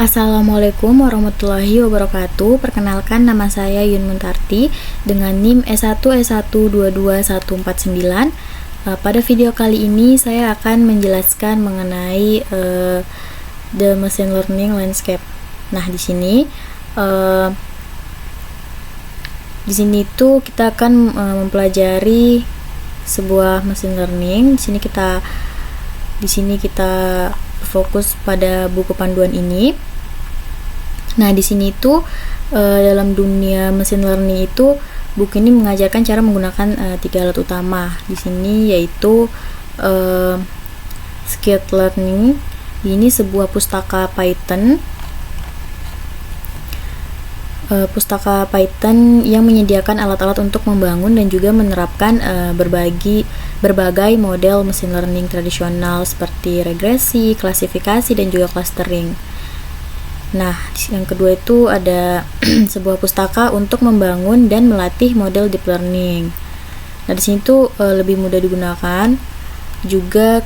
Assalamualaikum warahmatullahi wabarakatuh. Perkenalkan, nama saya Yun Muntarti dengan NIM S1S1222149. Pada video kali ini saya akan menjelaskan mengenai the machine learning landscape. Nah, di sini tuh kita akan mempelajari sebuah machine learning. Di sini kita fokus pada buku panduan ini. Nah, di sini tuh dalam dunia machine learning itu buku ini mengajarkan cara menggunakan 3 alat utama di sini, yaitu scikit-learn. Ini sebuah pustaka Python. Pustaka Python yang menyediakan alat-alat untuk membangun dan juga menerapkan berbagai model machine learning tradisional seperti regresi, klasifikasi, dan juga clustering. Nah, yang kedua itu ada sebuah pustaka untuk membangun dan melatih model deep learning. Nah, di sini tuh lebih mudah digunakan, juga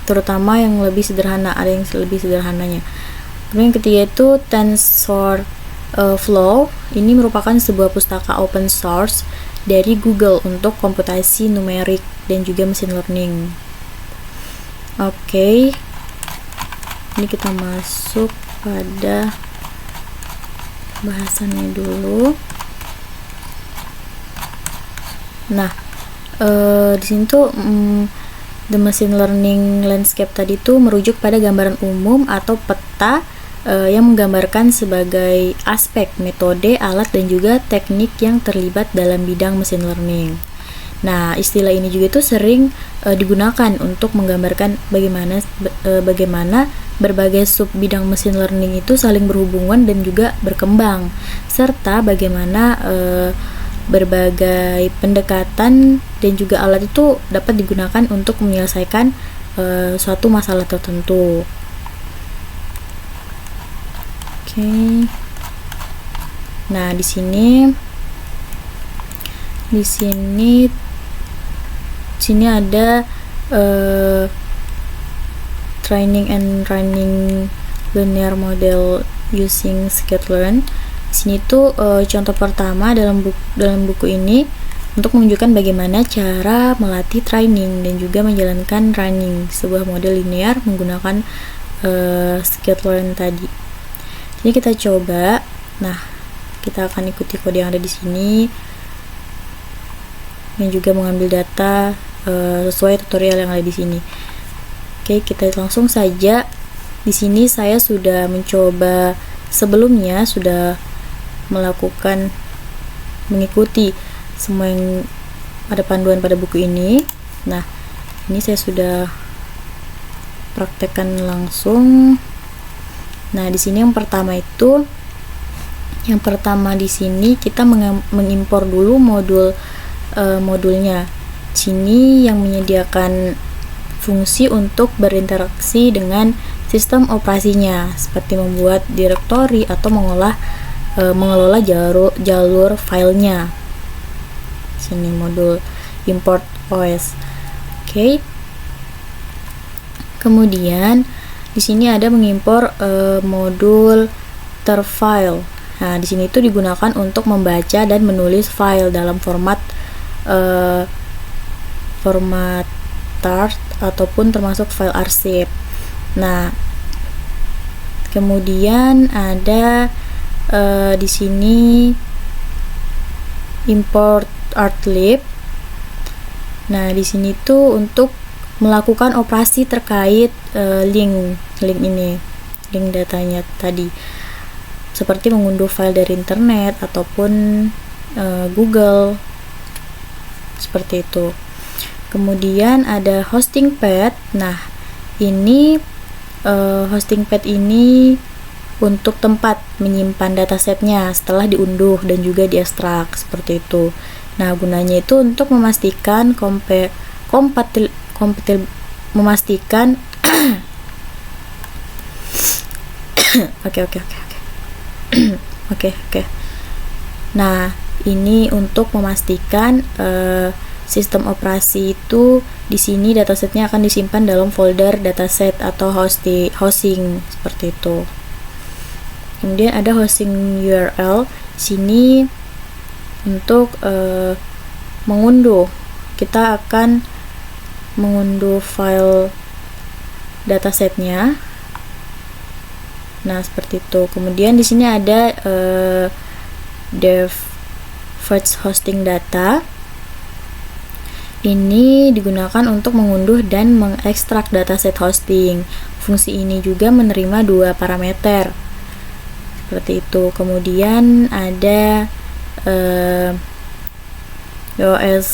terutama yang lebih sederhana, ada yang lebih sederhananya. Kemudian yang ketiga itu TensorFlow. Ini merupakan sebuah pustaka open source dari Google untuk komputasi numerik dan juga machine learning. Oke. Ini kita masuk pada bahasannya dulu. Nah, di sini tuh the machine learning landscape tadi tuh merujuk pada gambaran umum atau peta yang menggambarkan sebagai aspek, metode, alat, dan juga teknik yang terlibat dalam bidang machine learning. Nah, istilah ini juga itu sering digunakan untuk menggambarkan bagaimana berbagai sub bidang machine learning itu saling berhubungan dan juga berkembang, serta bagaimana berbagai pendekatan dan juga alat itu dapat digunakan untuk menyelesaikan suatu masalah tertentu. Nah, di sini ada training and running linear model using scikit-learn. Di sini tuh contoh pertama dalam buku ini untuk menunjukkan bagaimana cara melatih training dan juga menjalankan running sebuah model linear menggunakan scikit-learn tadi. Ini kita coba. Nah, kita akan ikuti kode yang ada di sini dan juga mengambil data sesuai tutorial yang ada di sini. Oke, kita langsung saja. Di sini saya sudah mencoba sebelumnya, sudah mengikuti semua yang ada panduan pada buku ini. Nah, ini saya sudah praktekkan langsung. Nah, di sini yang pertama di sini kita mengimpor dulu modulnya. Sini yang menyediakan fungsi untuk berinteraksi dengan sistem operasinya, seperti membuat direktori atau mengelola jalur filenya. Sini modul import OS. Oke. Kemudian di sini ada mengimpor modul terfile. Nah, di sini itu digunakan untuk membaca dan menulis file dalam format tart ataupun termasuk file arsip. Nah, kemudian ada di sini import artlib. Nah, di sini tuh untuk melakukan operasi terkait link datanya tadi, seperti mengunduh file dari internet ataupun Google, seperti itu. Kemudian ada hosting pad. Nah, ini hosting pad ini untuk tempat menyimpan datasetnya setelah diunduh dan juga diekstrak, seperti itu. Nah, gunanya itu untuk memastikan memastikan Oke. Nah, ini untuk memastikan sistem operasi itu di sini datasetnya akan disimpan dalam folder dataset atau hosting seperti itu. Kemudian ada hosting URL sini untuk mengunduh. Kita akan mengunduh file datasetnya. Nah, seperti itu. Kemudian di sini ada dev first hosting data. Ini digunakan untuk mengunduh dan mengekstrak dataset hosting. Fungsi ini juga menerima dua parameter. Seperti itu. Kemudian ada OS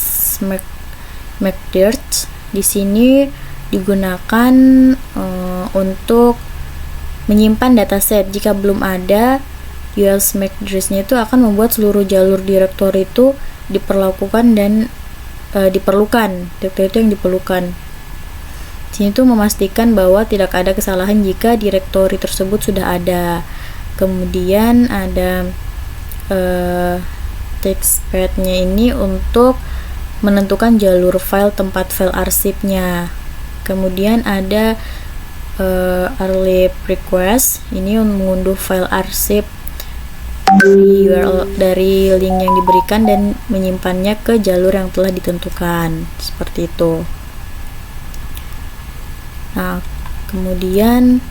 McDirt. Di sini digunakan untuk menyimpan dataset. Jika belum ada, US MAC address-nya itu akan membuat seluruh jalur direktori itu diperlakukan dan diperlukan. Direktori itu yang diperlukan. Sini tuh memastikan bahwa tidak ada kesalahan jika direktori tersebut sudah ada. Kemudian ada textpad-nya ini untuk menentukan jalur file tempat file arsipnya. Kemudian ada rlib request, ini mengunduh file arsip dari URL dari link yang diberikan dan menyimpannya ke jalur yang telah ditentukan, seperti itu. Nah, kemudian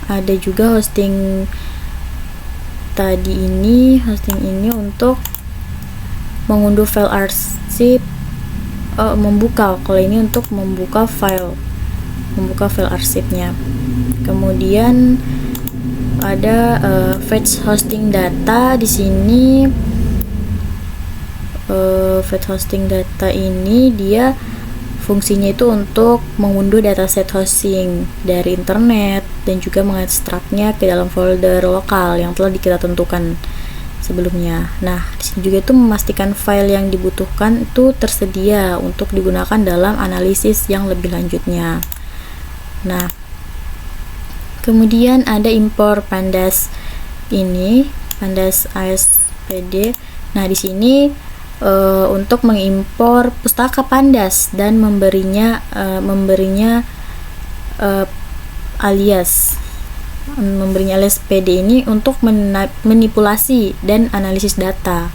ada juga hosting ini untuk mengunduh file arsip, kalau ini untuk membuka file arsipnya. Kemudian ada fetch hosting data. Di sini fetch hosting data ini dia fungsinya itu untuk mengunduh dataset hosting dari internet dan juga mengekstraknya ke dalam folder lokal yang telah kita tentukan sebelumnya. Nah, di sini juga itu memastikan file yang dibutuhkan itu tersedia untuk digunakan dalam analisis yang lebih lanjutnya. Nah, kemudian ada import pandas ASPD. Nah, di sini untuk mengimpor pustaka pandas dan memberinya alias PD ini untuk manipulasi dan analisis data.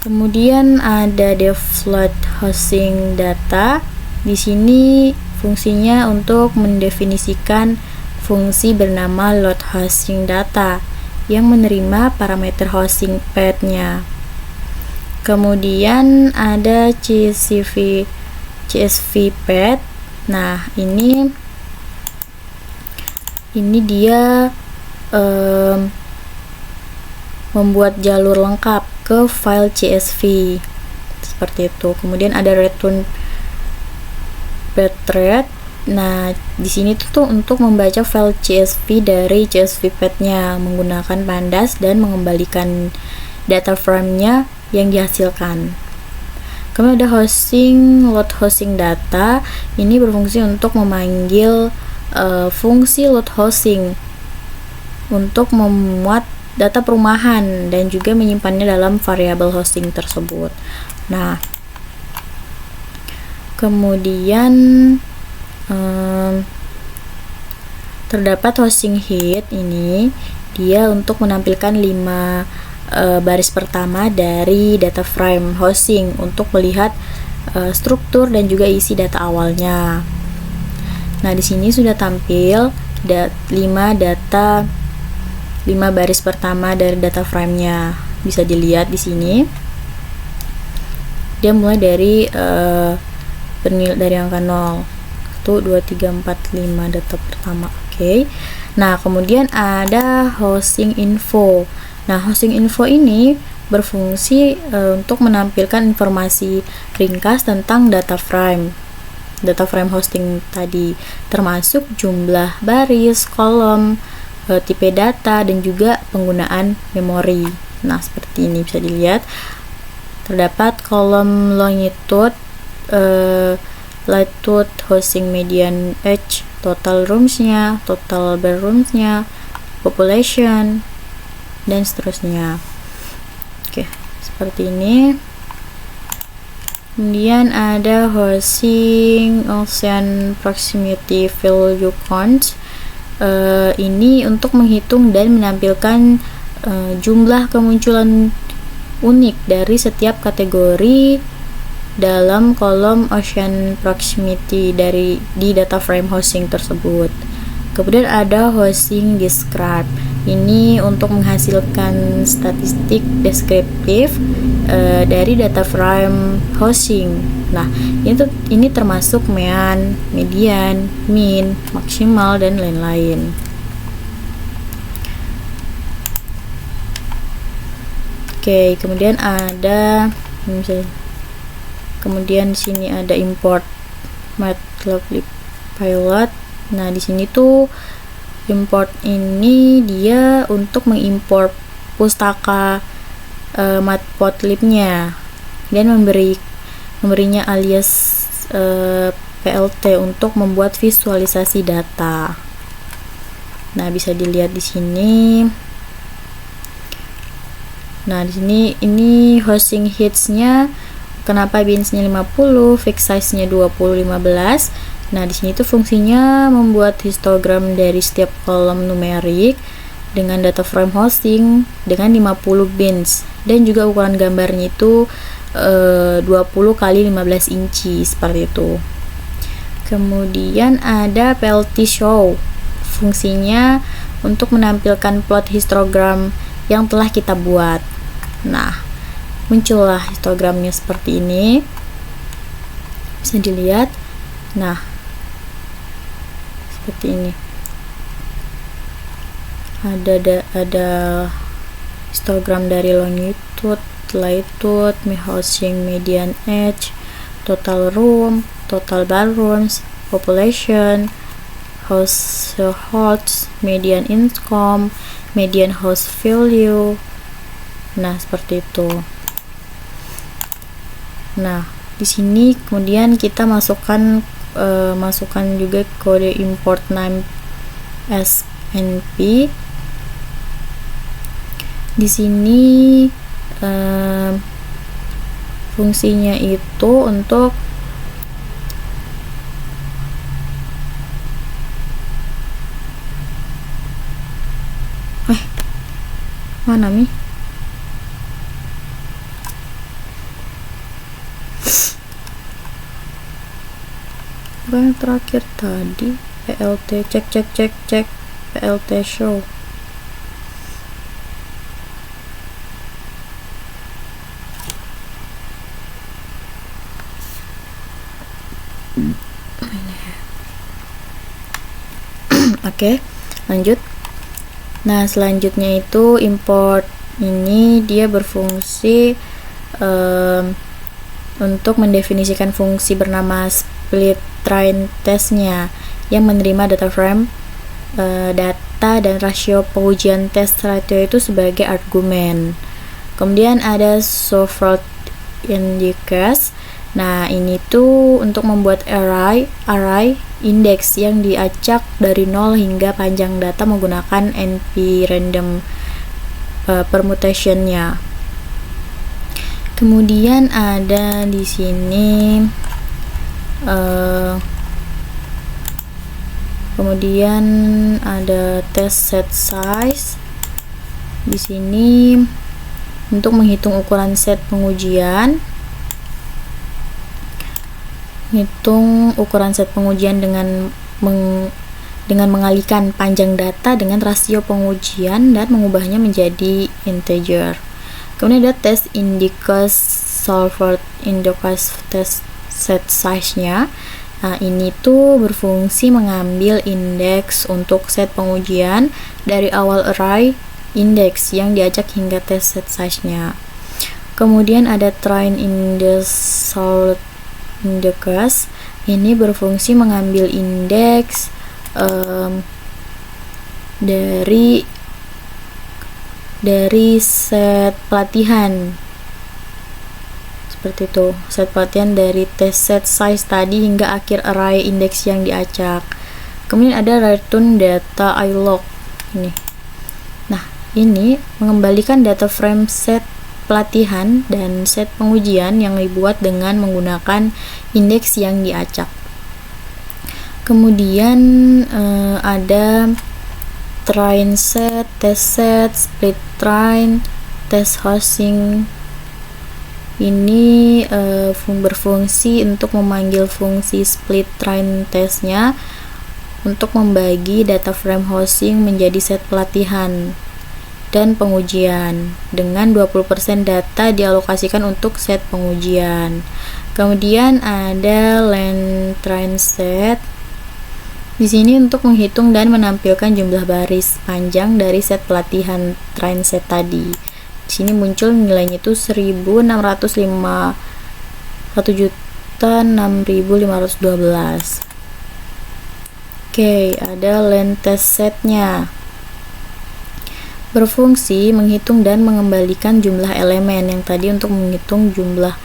Kemudian ada default hosting data. Di sini fungsinya untuk mendefinisikan fungsi bernama load hosting data yang menerima parameter hosting path-nya. Kemudian ada CSV path. Nah, ini dia membuat jalur lengkap ke file CSV seperti itu. Kemudian ada return path thread. Nah, di sini tuh untuk membaca file CSV dari CSV path-nya menggunakan pandas dan mengembalikan data frame-nya yang dihasilkan. Kemudian ada load hosting data. Ini berfungsi untuk memanggil fungsi load hosting untuk memuat data perumahan dan juga menyimpannya dalam variabel hosting tersebut. Nah, kemudian terdapat hosting head. Ini dia untuk menampilkan 5 baris pertama dari data frame hosting untuk melihat struktur dan juga isi data awalnya. Nah, di sini sudah tampil 5 baris pertama dari data frame-nya. Bisa dilihat di sini. Dia mulai dari dari angka 0. 1 2 3 4 5 data pertama. Oke. Nah, kemudian ada hosting info. Nah, hosting info ini berfungsi untuk menampilkan informasi ringkas tentang data frame hosting tadi, termasuk jumlah baris, kolom, tipe data, dan juga penggunaan memori. Nah, seperti ini bisa dilihat. Terdapat kolom longitude, latitude, hosting median age, total rooms-nya, total bedrooms-nya, population, dan seterusnya. Oke, seperti ini. Kemudian ada hosting ocean proximity value count. Ini untuk menghitung dan menampilkan jumlah kemunculan unik dari setiap kategori dalam kolom ocean proximity di data frame hosting tersebut. Kemudian ada hosting describe. Ini untuk menghasilkan statistik deskriptif dari data frame hosting. Nah, ini termasuk mean, median, mean, maksimal, dan lain-lain. Oke, kemudian kemudian di sini ada import matplotlib Nah, di sini tuh import ini dia untuk mengimport pustaka matplotlib-nya dan memberinya alias PLT untuk membuat visualisasi data. Nah, bisa dilihat di sini. Nah, di sini ini hosting hits-nya, kenapa bins-nya 50, fix size-nya 2015. Nah, di sini tuh fungsinya membuat histogram dari setiap kolom numerik dengan data frame hosting dengan 50 bins, dan juga ukuran gambarnya itu 20 kali 15 inci seperti itu. Kemudian ada PLT show. Fungsinya untuk menampilkan plot histogram yang telah kita buat. Nah, muncullah histogramnya seperti ini. Bisa dilihat. Nah, seperti ini. Ada histogram dari longitude, latitude, hosting median age, total room, total ballrooms, population, households, median income, median house value. Nah, seperti itu. Nah, di sini kemudian kita masukkan juga kode import name SNP. Di sini fungsinya itu untuk mana nih? Yang terakhir tadi PLT cek PLT show. Oke, lanjut. Nah, selanjutnya itu import ini dia berfungsi untuk mendefinisikan fungsi bernama split train testnya yang menerima data frame data dan rasio pengujian test ratio itu sebagai argumen. Kemudian ada Sofort Index. Nah, ini tuh untuk membuat array index yang diacak dari 0 hingga panjang data menggunakan NP random permutation-nya. Kemudian ada di sini kemudian ada test set size. Di sini untuk menghitung ukuran set pengujian. Hitung ukuran set pengujian dengan mengalihkan panjang data dengan rasio pengujian dan mengubahnya menjadi integer. Kemudian ada test index solver index test set size-nya. Nah, ini tuh berfungsi mengambil indeks untuk set pengujian dari awal array index yang diacak hingga test set size-nya. Kemudian ada train index solver index. Ini berfungsi mengambil indeks dari set pelatihan, seperti itu, set pelatihan dari test set size tadi hingga akhir array indeks yang diacak. Kemudian ada return data ilog ini. Nah, ini mengembalikan data frame set pelatihan dan set pengujian yang dibuat dengan menggunakan indeks yang diacak. Kemudian ada train set, test set, split train, test housing. Ini berfungsi untuk memanggil fungsi split train testnya untuk membagi data frame housing menjadi set pelatihan dan pengujian dengan 20% data dialokasikan untuk set pengujian. Kemudian ada length train set. Di sini untuk menghitung dan menampilkan jumlah baris panjang dari set pelatihan train set tadi. Di sini muncul nilainya itu 1.605.512. Oke, ada length test setnya. Berfungsi menghitung dan mengembalikan jumlah elemen. Yang tadi untuk menghitung jumlah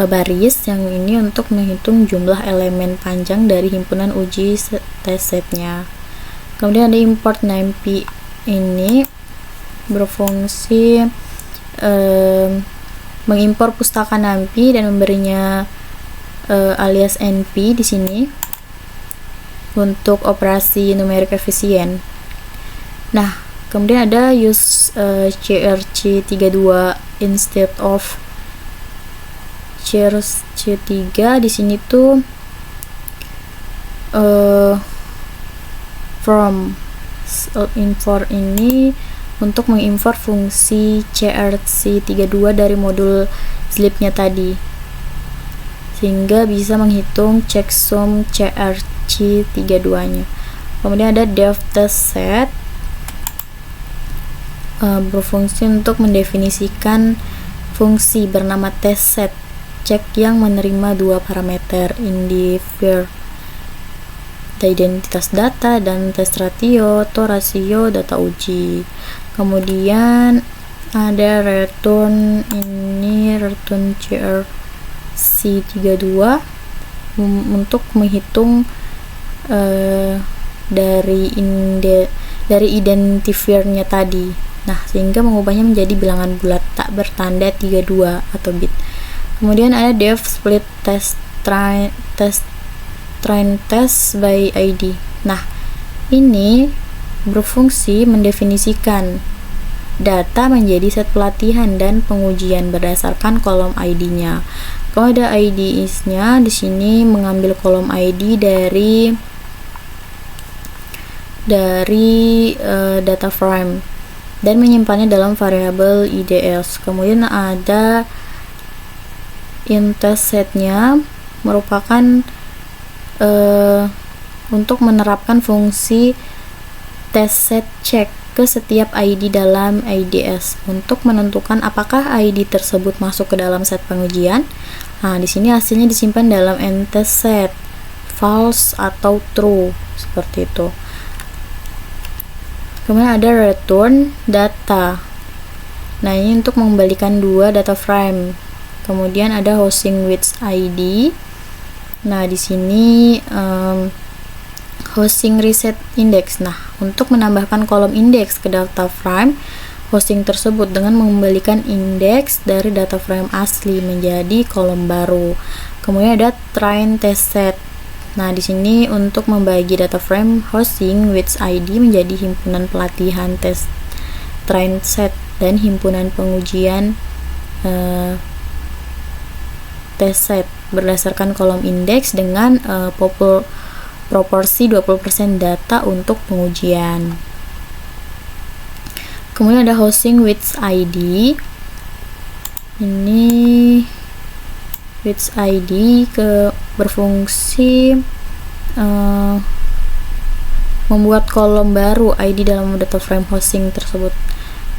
baris, yang ini untuk menghitung jumlah elemen panjang dari himpunan uji test setnya. Kemudian ada import NumPy. Ini berfungsi mengimpor pustaka NumPy dan memberinya alias NP di sini untuk operasi numerik efisien. Nah, kemudian ada use CRC32 instead of CRC3. Di sini tuh from import ini untuk mengimport fungsi CRC32 dari modul zlib-nya tadi, sehingga bisa menghitung checksum CRC32-nya. Kemudian ada dev test set, berfungsi untuk mendefinisikan fungsi bernama test set cek yang menerima dua parameter identifier identitas data dan test ratio atau rasio data uji. Kemudian ada return, ini return CRC32 untuk menghitung dari identifiernya tadi. Nah, sehingga mengubahnya menjadi bilangan bulat tak bertanda 32 atau bit. Kemudian ada dev split train test by ID. Nah, ini berfungsi mendefinisikan data menjadi set pelatihan dan pengujian berdasarkan kolom ID-nya. Kalau ada ID-nya di sini mengambil kolom ID dari data frame dan menyimpannya dalam variabel IDS. Kemudian ada intest setnya, merupakan untuk menerapkan fungsi test set check ke setiap ID dalam IDS untuk menentukan apakah ID tersebut masuk ke dalam set pengujian. Nah, di sini hasilnya disimpan dalam intest set, false atau true, seperti itu. Kemudian ada return data. Nah, ini untuk mengembalikan dua data frame. Kemudian ada housing width ID. Nah, di sini housing reset index. Nah, untuk menambahkan kolom indeks ke data frame housing tersebut dengan mengembalikan indeks dari data frame asli menjadi kolom baru. Kemudian ada train test set. Nah, di sini untuk membagi data frame housing width ID menjadi himpunan pelatihan test train set dan himpunan pengujian test set berdasarkan kolom indeks dengan proporsi 20% data untuk pengujian. Kemudian ada housing width ID. Ini width ID berfungsi membuat kolom baru ID dalam data frame housing tersebut.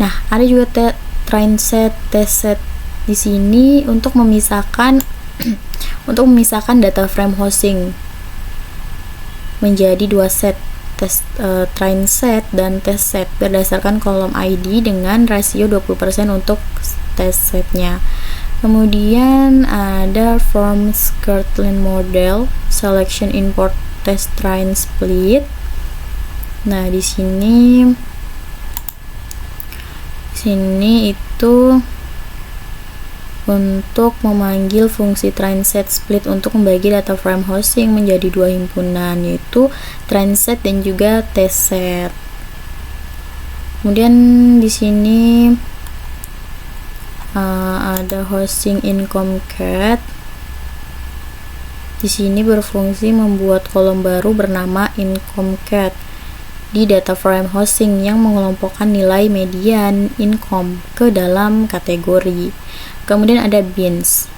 Nah, ada juga train set, test set di sini untuk memisahkan data frame housing menjadi dua set, train set dan test set berdasarkan kolom ID dengan rasio 20% untuk test setnya. Kemudian ada from Scotland model selection import test train split. Nah, di sini itu untuk memanggil fungsi trainset split untuk membagi data frame hosting menjadi dua himpunan, yaitu trainset dan juga tset. Kemudian di sini ada hosting income-cat. Di sini berfungsi membuat kolom baru bernama income-cat di data frame hosting yang mengelompokkan nilai median income ke dalam kategori. Kemudian ada bins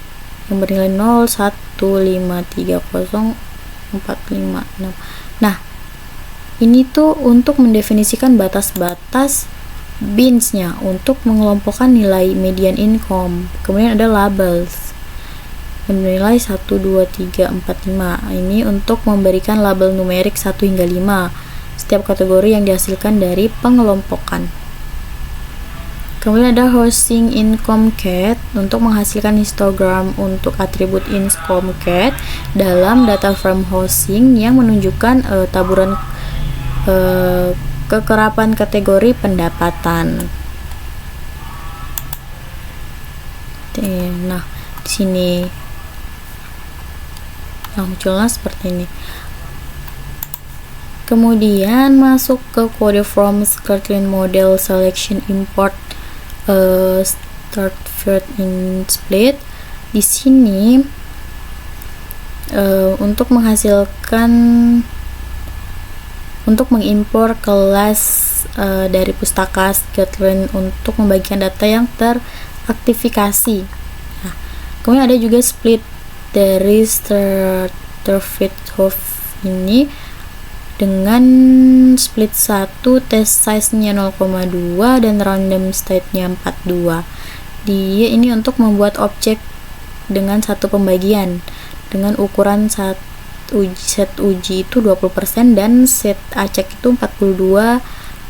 yang bernilai 0, 1, 5, 3, 0, 4, 5, 6. Nah, ini tuh untuk mendefinisikan batas-batas binsnya untuk mengelompokkan nilai median income. Kemudian ada labels yang bernilai 1, 2, 3, 4, 5. Ini untuk memberikan label numerik 1 hingga 5 setiap kategori yang dihasilkan dari pengelompokan. Kemudian ada hosting income-cat untuk menghasilkan histogram untuk atribut income-cat dalam data frame hosting yang menunjukkan taburan kekerapan kategori pendapatan. Nah, di sini munculnya seperti ini. Kemudian masuk ke kode from Scotland model selection import start field in split. Di sini untuk mengimpor kelas dari pustaka Scotland untuk membagikan data yang teraktifikasi. Nah, kemudian ada juga split dari starter field ini dengan split 1, test size-nya 0,2 dan random state-nya 42. Dia ini untuk membuat objek dengan satu pembagian dengan ukuran set uji itu 20% dan set acak itu 42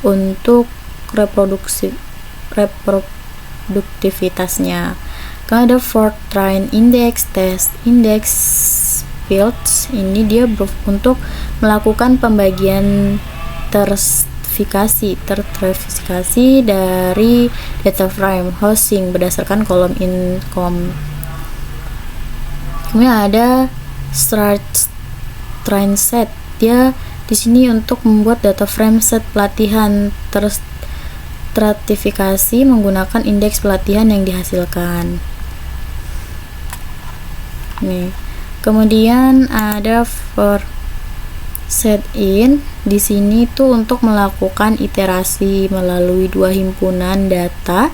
untuk reproduktivitasnya. Kalau ada for train index, test index fields, ini dia untuk melakukan pembagian terstratifikasi dari data frame hosting berdasarkan kolom income. Kemudian ada start train set. Dia di sini untuk membuat data frame set pelatihan terstratifikasi menggunakan indeks pelatihan yang dihasilkan. Nih. Kemudian ada for set in. Di sini tuh untuk melakukan iterasi melalui dua himpunan data,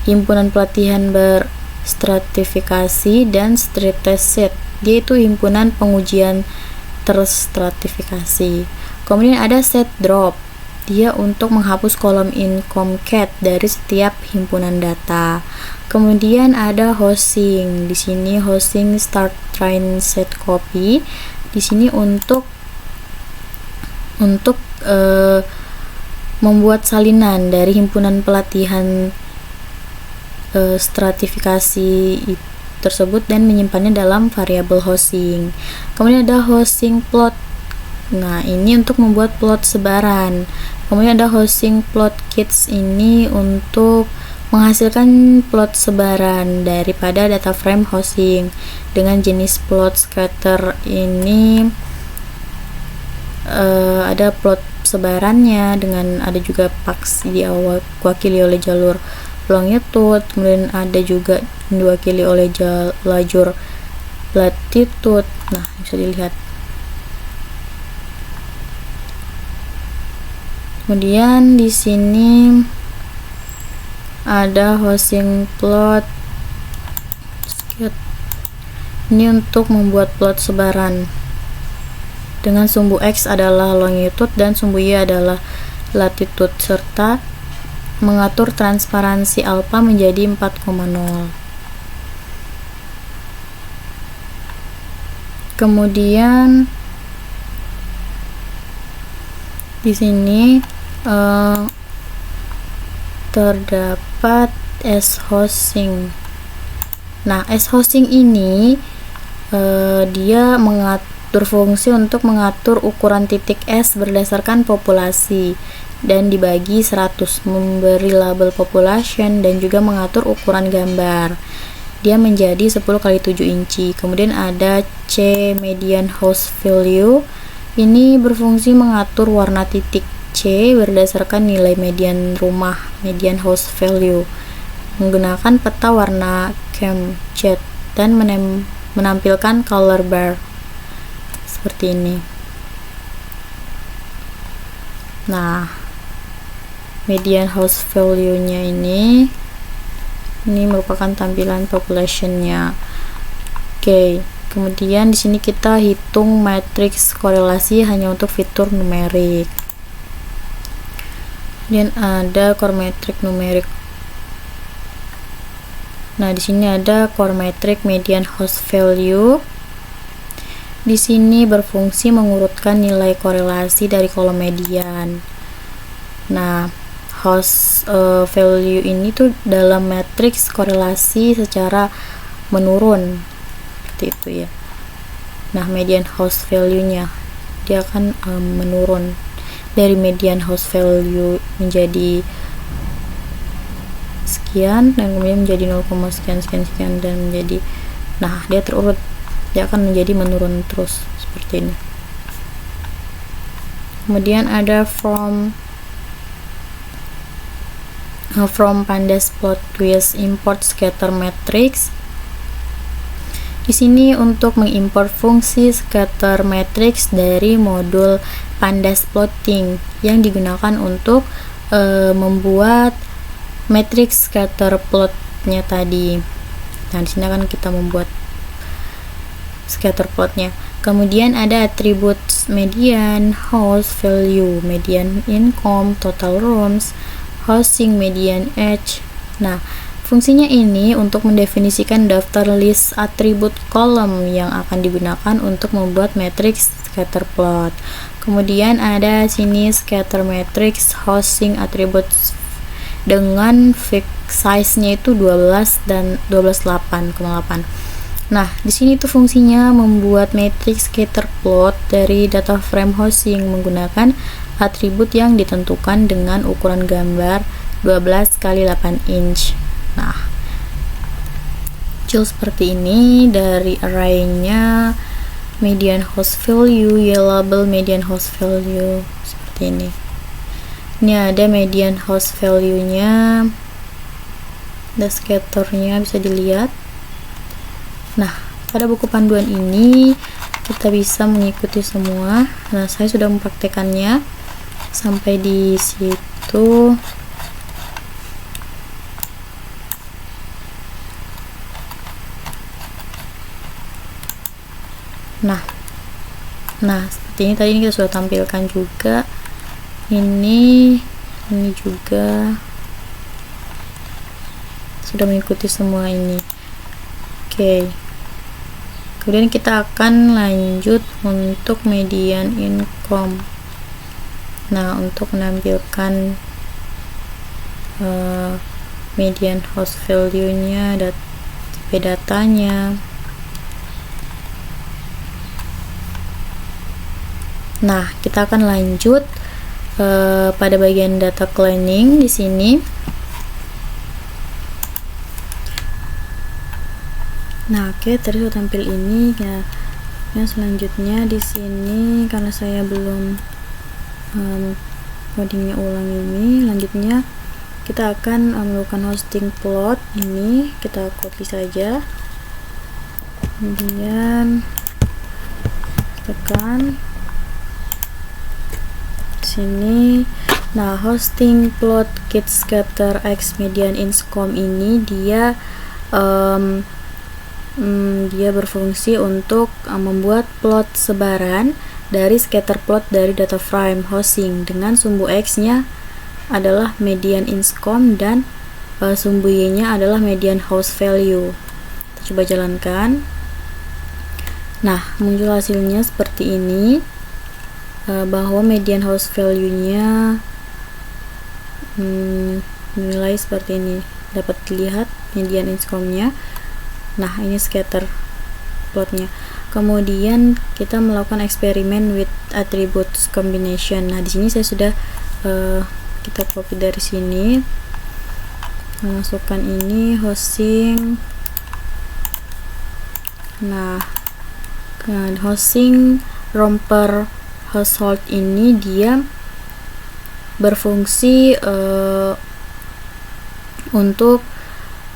himpunan pelatihan berstratifikasi dan street test set. Dia itu himpunan pengujian terstratifikasi. Kemudian ada set drop. Dia untuk menghapus kolom income-cat dari setiap himpunan data. Kemudian ada hosting. Di sini hosting start train set copy. Di sini untuk membuat salinan dari himpunan pelatihan stratifikasi tersebut dan menyimpannya dalam variabel hosting. Kemudian ada hosting plot. Nah, ini untuk membuat plot sebaran. Kemudian ada hosting plot kits, ini untuk menghasilkan plot sebaran daripada data frame hosting dengan jenis plot scatter. Ini ada plot sebarannya dengan ada juga pax diwakili oleh jalur longitude, kemudian ada juga diwakili oleh lajur latitude. Nah, bisa dilihat. Kemudian di sini ada hosting plot. Ini untuk membuat plot sebaran dengan sumbu X adalah longitude dan sumbu Y adalah latitude serta mengatur transparansi alpha menjadi 4,0. Kemudian di sini terdapat S-hosting. Nah, S-hosting ini dia berfungsi untuk mengatur ukuran titik S berdasarkan populasi. dan dibagi 100, memberi label population dan juga mengatur ukuran gambar. Dia menjadi 10 kali 7 inci. Kemudian ada C, median host value. Ini berfungsi mengatur warna titik C berdasarkan nilai median rumah, median host value, menggunakan peta warna ChemChat dan menampilkan color bar seperti ini. Nah, median host value-nya ini merupakan tampilan population-nya. Oke, kemudian di sini kita hitung matriks korelasi hanya untuk fitur numerik. Kemudian ada core metric numerik. Nah, di sini ada core metric median host value. Di sini berfungsi mengurutkan nilai korelasi dari kolom median. Nah, host value ini tuh dalam matriks korelasi secara menurun seperti itu ya. Nah, median host value-nya dia akan menurun dari median host value menjadi sekian dan kemudian menjadi 0, sekian dan menjadi, nah dia terurut, dia akan menjadi menurun terus seperti ini. Kemudian ada from pandas plot with import scatter matrix. Di sini untuk mengimport fungsi scatter matrix dari modul pandas plotting yang digunakan untuk membuat matrix scatter plotnya tadi. Nah, di sini akan kita membuat scatter plotnya. Kemudian ada atribut median host value, median income, total rooms, housing median age. Nah, fungsinya ini untuk mendefinisikan daftar list atribut kolom yang akan digunakan untuk membuat matriks scatter plot. Kemudian ada sini scatter matrix housing attributes dengan fixed size-nya itu 12 dan 12,8,8. Nah, di sini tuh fungsinya membuat matriks scatter plot dari data frame housing menggunakan atribut yang ditentukan dengan ukuran gambar 12 kali 8 inch. Nah, muncul seperti ini dari array-nya median host value, ya label median host value seperti ini. Ini ada median host value-nya, ada scatter-nya bisa dilihat. Nah, pada buku panduan ini kita bisa mengikuti semua. Nah, saya sudah mempraktekannya sampai di situ. Nah, seperti ini tadi kita sudah tampilkan juga. Ini juga sudah mengikuti semua ini. Oke. Kemudian kita akan lanjut untuk median income. Nah, untuk menampilkan median host value-nya, tipe datanya. Nah, kita akan lanjut pada bagian data cleaning di sini. Nah, oke, tadi sudah tampil ini ya. Yang selanjutnya di sini karena saya belum codingnya ulang ini, lanjutnya kita akan melakukan hosting plot ini, kita copy saja. Kemudian tekan sini. Nah, hosting plot kit scatter x median income ini dia berfungsi untuk membuat plot sebaran dari scatter plot dari data frame housing dengan sumbu x nya adalah median income dan sumbu y nya adalah median host value. Kita coba jalankan. Nah, muncul hasilnya seperti ini, bahwa median host value-nya nilai seperti ini, dapat dilihat median income-nya. Nah, ini scatter plotnya. Kemudian kita melakukan eksperimen with attributes combination. Nah, di sini saya sudah kita copy dari sini, masukkan ini housing. Nah, housing room per household ini dia berfungsi untuk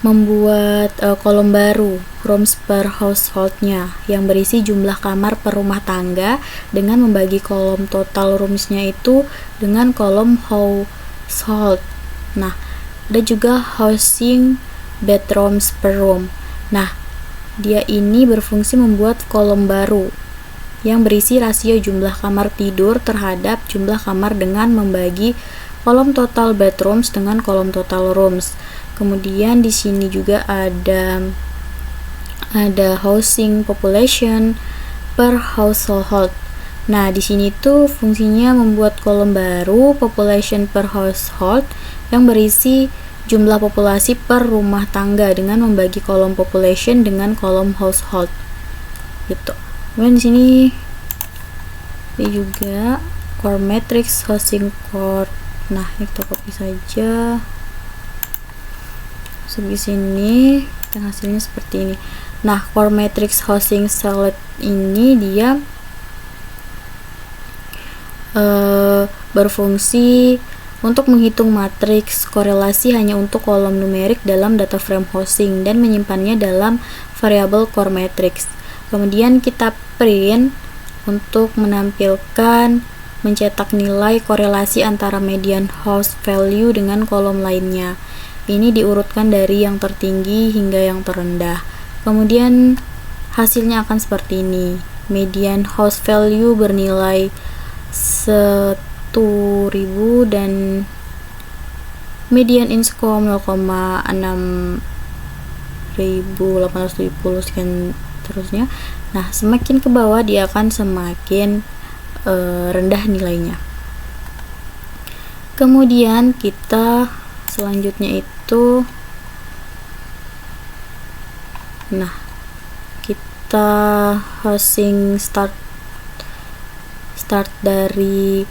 membuat kolom baru, rooms per householdnya, yang berisi jumlah kamar per rumah tangga dengan membagi kolom total roomsnya itu dengan kolom household. Nah, ada juga housing bedrooms per room. Nah, dia ini berfungsi membuat kolom baru yang berisi rasio jumlah kamar tidur terhadap jumlah kamar dengan membagi kolom total bedrooms dengan kolom total rooms. Kemudian di sini juga ada housing population per household. Nah, di sini tuh fungsinya membuat kolom baru population per household yang berisi jumlah populasi per rumah tangga dengan membagi kolom population dengan kolom household. Gitu. Kemudian di sini juga core matrix housing core. Nah, kita copy saja. Di sini dan hasilnya seperti ini. Nah, core matrix housing select ini dia berfungsi untuk menghitung matriks korelasi hanya untuk kolom numerik dalam data frame housing dan menyimpannya dalam variabel core matrix. Kemudian kita print untuk menampilkan mencetak nilai korelasi antara median house value dengan kolom lainnya. Ini diurutkan dari yang tertinggi hingga yang terendah. Kemudian hasilnya akan seperti ini. Median house value bernilai 1.000 dan median income 0,6.870 sekian terusnya. Nah, semakin ke bawah dia akan semakin rendah nilainya. Kemudian kita selanjutnya itu, nah, kita housing start dari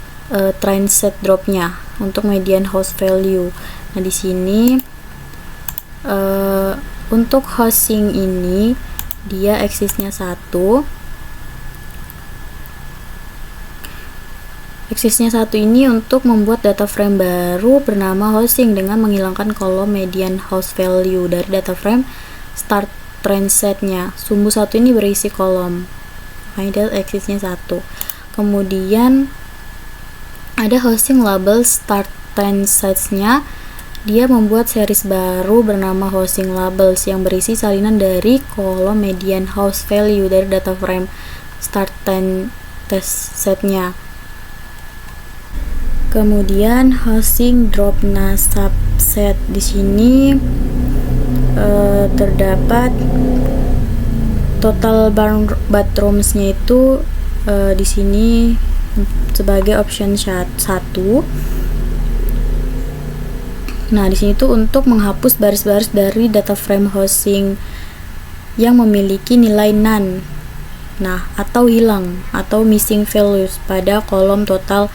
trend set dropnya untuk median house value. Nah, di sini untuk housing ini dia eksisnya 1. Eksisnya 1 ini untuk membuat data frame baru bernama housing dengan menghilangkan kolom median house value dari data frame start trend setnya. Sumbu 1 ini berisi kolom. Makanya eksisnya 1. Kemudian ada housing label start trend sets-nya. Dia membuat series baru bernama housing labels yang berisi salinan dari kolom median house value dari data frame start trend test setnya. Kemudian housing drop subset di sini terdapat total bathrooms-nya itu di sini sebagai option 1. Nah, di sini tuh untuk menghapus baris-baris dari data frame housing yang memiliki nilai none. Nah, atau hilang atau missing values pada kolom total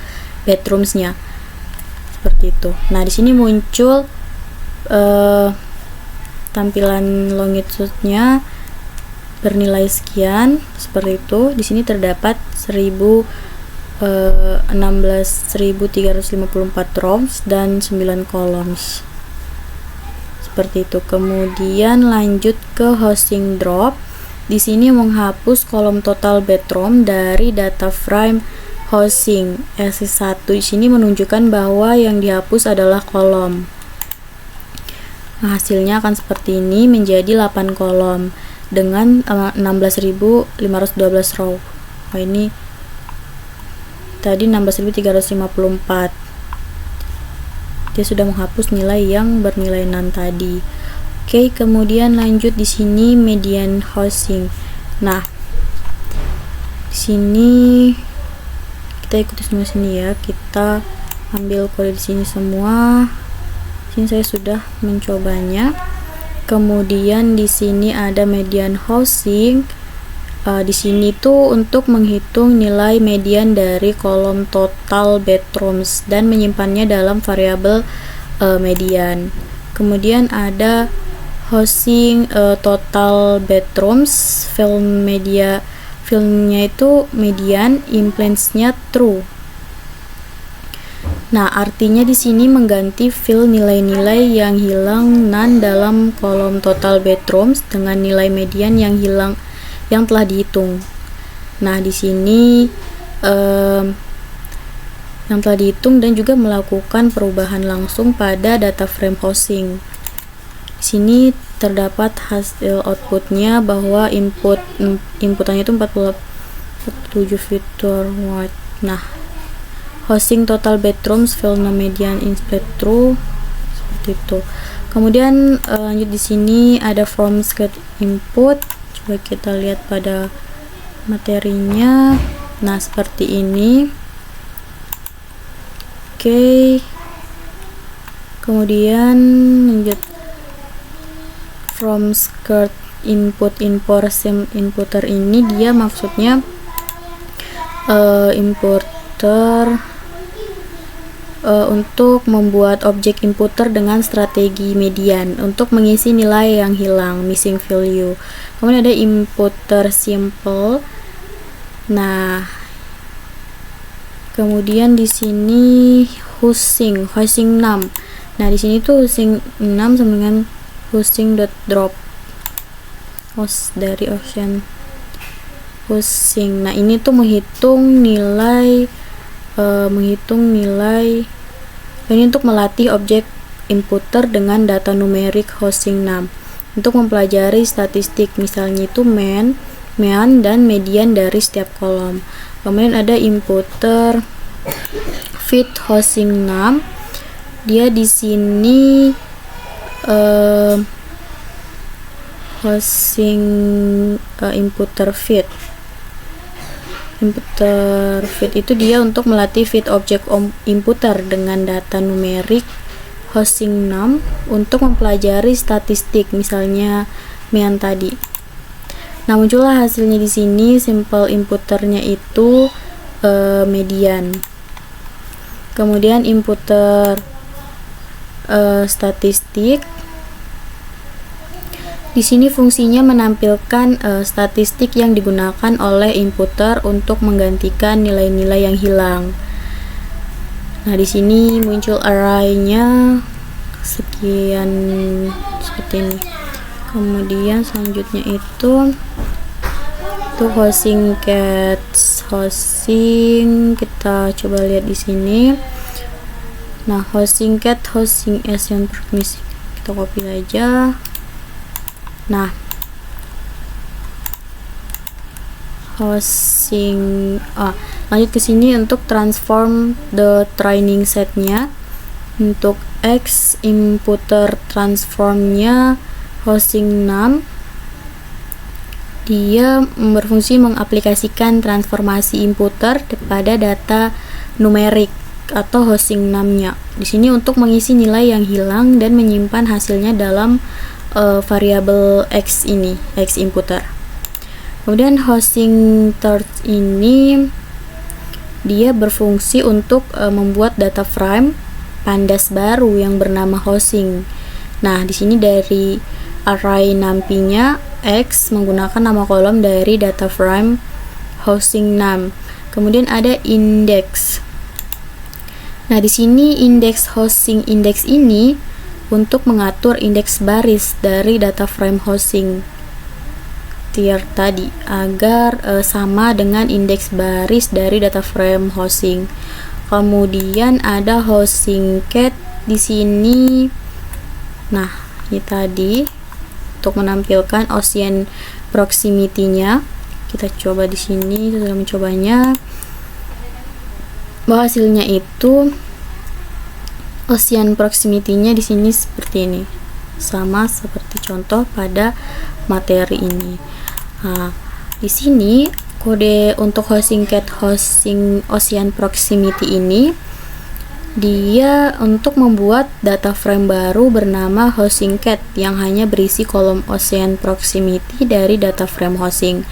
bedrooms-nya. Seperti itu. Nah, di sini muncul tampilan longitude-nya bernilai sekian, seperti itu. Di sini terdapat 16.354 rows dan 9 columns. Seperti itu. Kemudian lanjut ke housing drop. Di sini menghapus kolom total bedroom dari data frame housing. SS1 di sini menunjukkan bahwa yang dihapus adalah kolom. Nah, hasilnya akan seperti ini, menjadi 8 kolom dengan 16.512 row. Nah, ini tadi 16.354. Dia sudah menghapus nilai yang bernilai none tadi. Oke, kemudian lanjut di sini median housing. Nah, di sini kita ikuti semua sini ya. Kita ambil kode di sini semua. Sini saya sudah mencobanya. Kemudian di sini ada median housing Di sini tuh untuk menghitung nilai median dari kolom total bedrooms dan menyimpannya dalam variabel median. Kemudian ada housing total bedrooms, filmnya itu median, implies-nya true. Nah, artinya di sini mengganti fill nilai-nilai yang hilang none dalam kolom total bedrooms dengan nilai median yang hilang yang telah dihitung. Nah, di sini yang telah dihitung dan juga melakukan perubahan langsung pada data frame housing. Di sini terdapat hasil outputnya bahwa inputannya itu 47 fitur white. Nah, housing total bedrooms fill median input true seperti itu. Kemudian lanjut di sini ada from scratch input. Coba kita lihat pada materinya. Nah, seperti ini. Oke. Kemudian lanjut from scratch inputter ini dia maksudnya importer untuk membuat objek inputter dengan strategi median untuk mengisi nilai yang hilang, missing value. Kemudian ada inputter simple. Nah, kemudian di sini housing 6. Nah, di sini tuh housing 6 sama dengan housing.drop host dari ocean housing. Nah, ini tuh menghitung nilai ini untuk melatih objek inputter dengan data numerik housing 6 untuk mempelajari statistik, misalnya itu mean dan median dari setiap kolom. Kemudian ada inputter fit housing 6. Dia di sini housing inputter fit itu dia untuk melatih fit objek inputter dengan data numerik housing 6 untuk mempelajari statistik, misalnya mean tadi. Nah, muncullah hasilnya di sini. Simple inputternya itu median. Kemudian inputter statistik. Di sini fungsinya menampilkan statistik yang digunakan oleh inputter untuk menggantikan nilai-nilai yang hilang. Nah, di sini muncul array-nya sekian seperti ini. Kemudian selanjutnya itu housing cats housing, kita coba lihat di sini. Nah, housing cat housing Asian permisi, kita copy aja. Nah, housing lanjut ke sini untuk transform the training setnya. Untuk X inputter transformnya housing 6, dia berfungsi mengaplikasikan transformasi inputter pada data numerik atau housing 6-nya. Di sini untuk mengisi nilai yang hilang dan menyimpan hasilnya dalam variabel X ini, X inputter. Kemudian housing third ini dia berfungsi untuk membuat data frame pandas baru yang bernama housing. Nah, di sini dari array nampinya X menggunakan nama kolom dari data frame housing 6. Kemudian ada index. Nah, di sini indeks housing index ini untuk mengatur indeks baris dari data frame housing tier tadi agar sama dengan indeks baris dari data frame housing. Kemudian ada housing cat di sini. Nah, ini tadi untuk menampilkan Ocean proximity-nya. Kita coba di sini, sudah mencobanya. Bahwa hasilnya itu Ocean proximity-nya di sini seperti ini, sama seperti contoh pada materi ini. Nah, di sini kode untuk housing cat housing Ocean proximity ini dia untuk membuat data frame baru bernama housing cat yang hanya berisi kolom Ocean proximity dari data frame housing.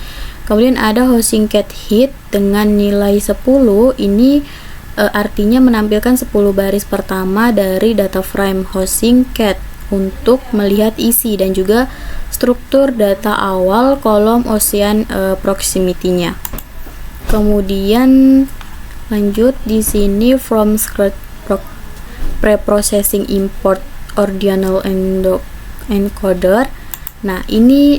Kemudian ada hosting cat hit dengan nilai 10, ini artinya menampilkan 10 baris pertama dari data frame hosting cat untuk melihat isi dan juga struktur data awal kolom ocean proximity-nya. Kemudian lanjut di sini from script preprocessing import ordinal encoder. Nah, ini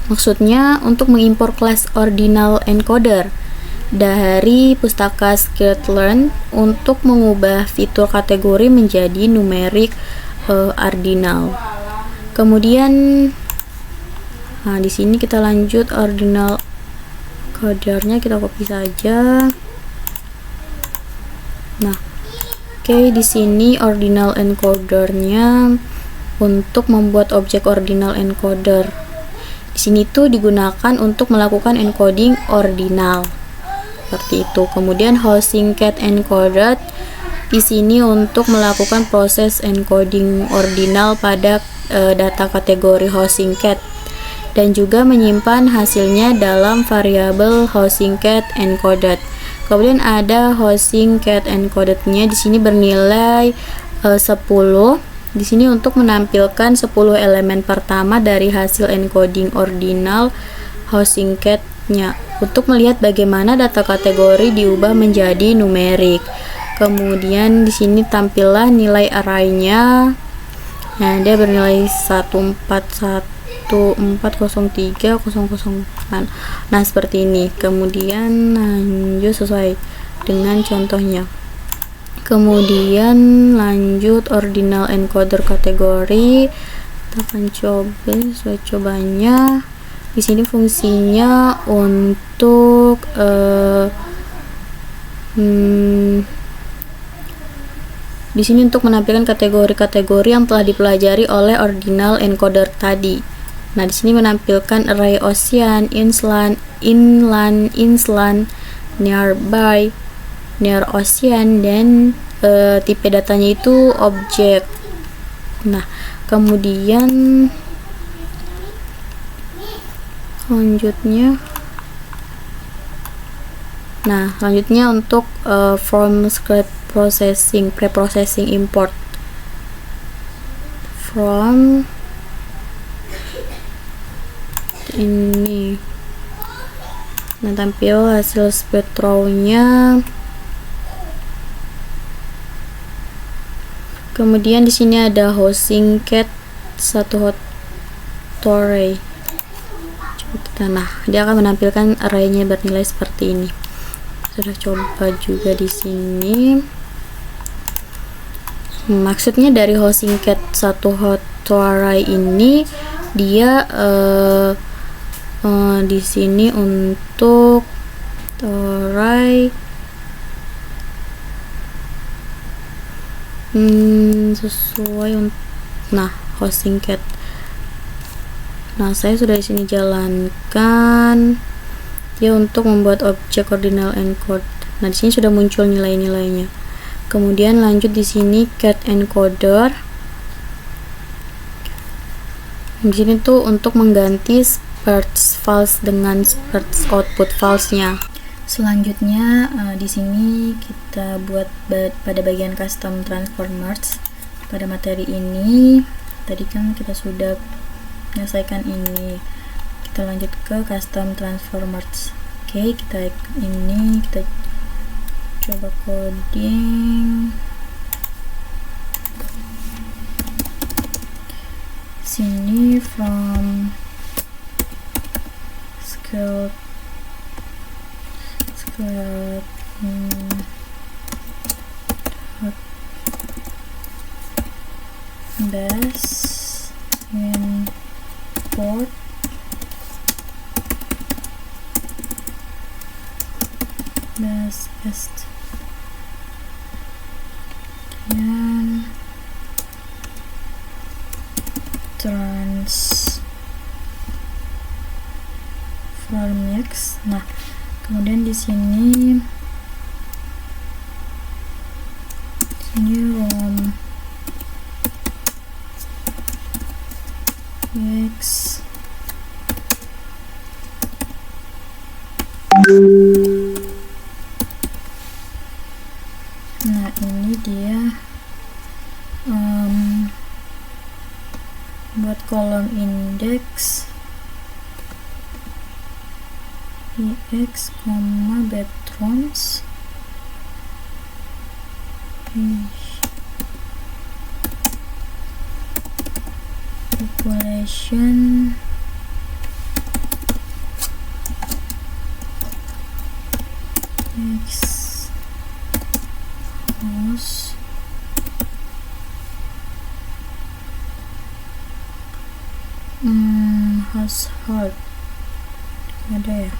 maksudnya untuk mengimpor kelas ordinal encoder dari pustaka scikit-learn untuk mengubah fitur kategori menjadi numerik ordinal. Kemudian di sini kita lanjut ordinal encodernya, kita copy saja. Nah, di sini ordinal encodernya untuk membuat objek ordinal encoder. Di sini tuh digunakan untuk melakukan encoding ordinal. Seperti itu. Kemudian hosting cat encoder di sini untuk melakukan proses encoding ordinal pada data kategori hosting cat dan juga menyimpan hasilnya dalam variabel hosting cat encoded. Kemudian ada hosting cat encoded-nya di sini bernilai 10. Di sini untuk menampilkan 10 elemen pertama dari hasil encoding ordinal hosting cat-nya untuk melihat bagaimana data kategori diubah menjadi numerik. Kemudian di sini tampillah nilai array-nya. Nah, dia bernilai 141403004. Nah, seperti ini. Kemudian lanjut sesuai dengan contohnya. Kemudian lanjut ordinal encoder kategori. Kita akan coba sesuai cobanya. Di sini fungsinya untuk di sini untuk menampilkan kategori-kategori yang telah dipelajari oleh ordinal encoder tadi. Nah, di sini menampilkan array ocean, inland, nearby, near ocean, dan tipe datanya itu objek. Nah, kemudian selanjutnya untuk from script preprocessing import from ini. Nah, tampil hasil spectrum-nya. Kemudian di sini ada hosting cat satu hot array. Nah, dia akan menampilkan array-nya bernilai seperti ini. Sudah coba juga di sini. Maksudnya dari hosting cat satu hot array ini dia di sini untuk array sesuai hosting cat. Nah, saya sudah di sini jalankan dia untuk membuat objek ordinal encode. Nah, di sini sudah muncul nilai-nilainya. Kemudian lanjut di sini cat encoder. Di sini tuh untuk mengganti sparse false dengan sparse output false-nya. Selanjutnya di sini kita buat pada bagian custom transformers. Pada materi ini tadi kan kita sudah menyelesaikan ini. Kita lanjut ke custom transformers. Oke, kita coba coding. Sini from skill base import base est dan transformx. Nah, kemudian di sini rom x Nah, ini dia buat kolom indeks ix, bedrooms population x house household ada ya.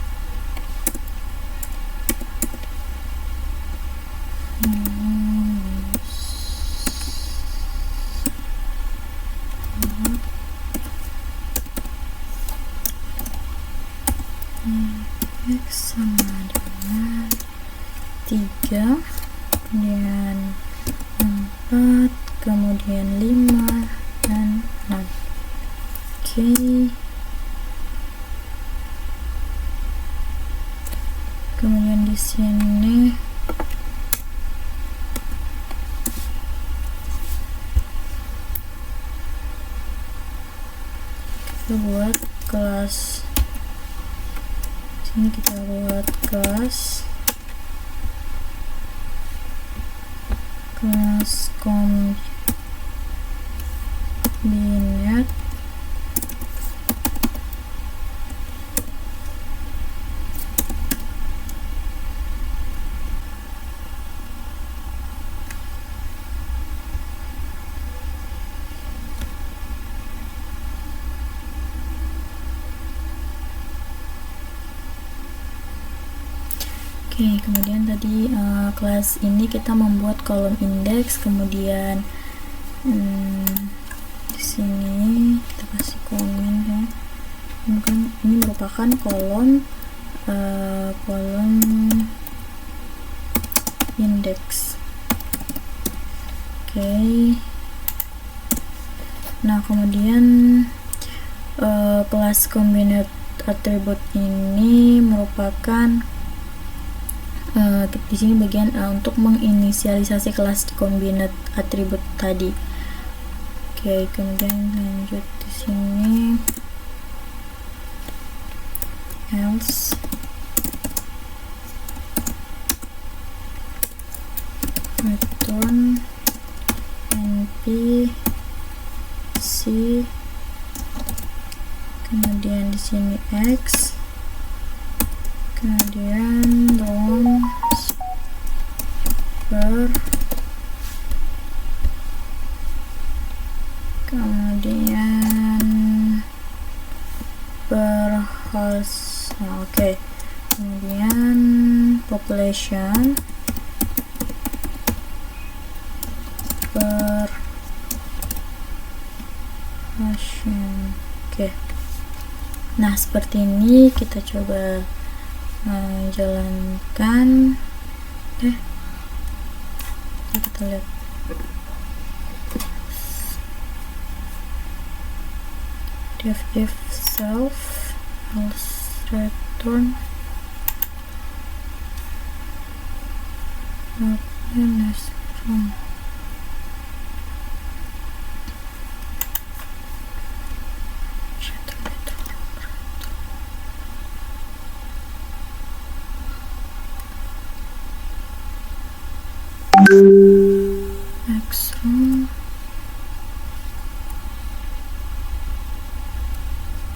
X sama dengan 3, kemudian 4, kemudian 5 dan 6. Oke. Kemudian di sini kita buat kelas. Sini kita buat kelas kombinat Oke, kemudian tadi kelas ini kita membuat kolom indeks, kemudian di sini kita kasih komen ya. Ini merupakan kolom indeks. Oke. Nah, kemudian kelas combined attribute ini merupakan di sini bagian untuk menginisialisasi kelas combined attribute tadi. Oke, kemudian lanjut di sini else return np c, kemudian di sini x, kemudian rooms per, kemudian per house. Nah, oke. Kemudian population per house. Oke. Nah, seperti ini kita coba jalankan. Kita lihat def if self else return happiness from X-room,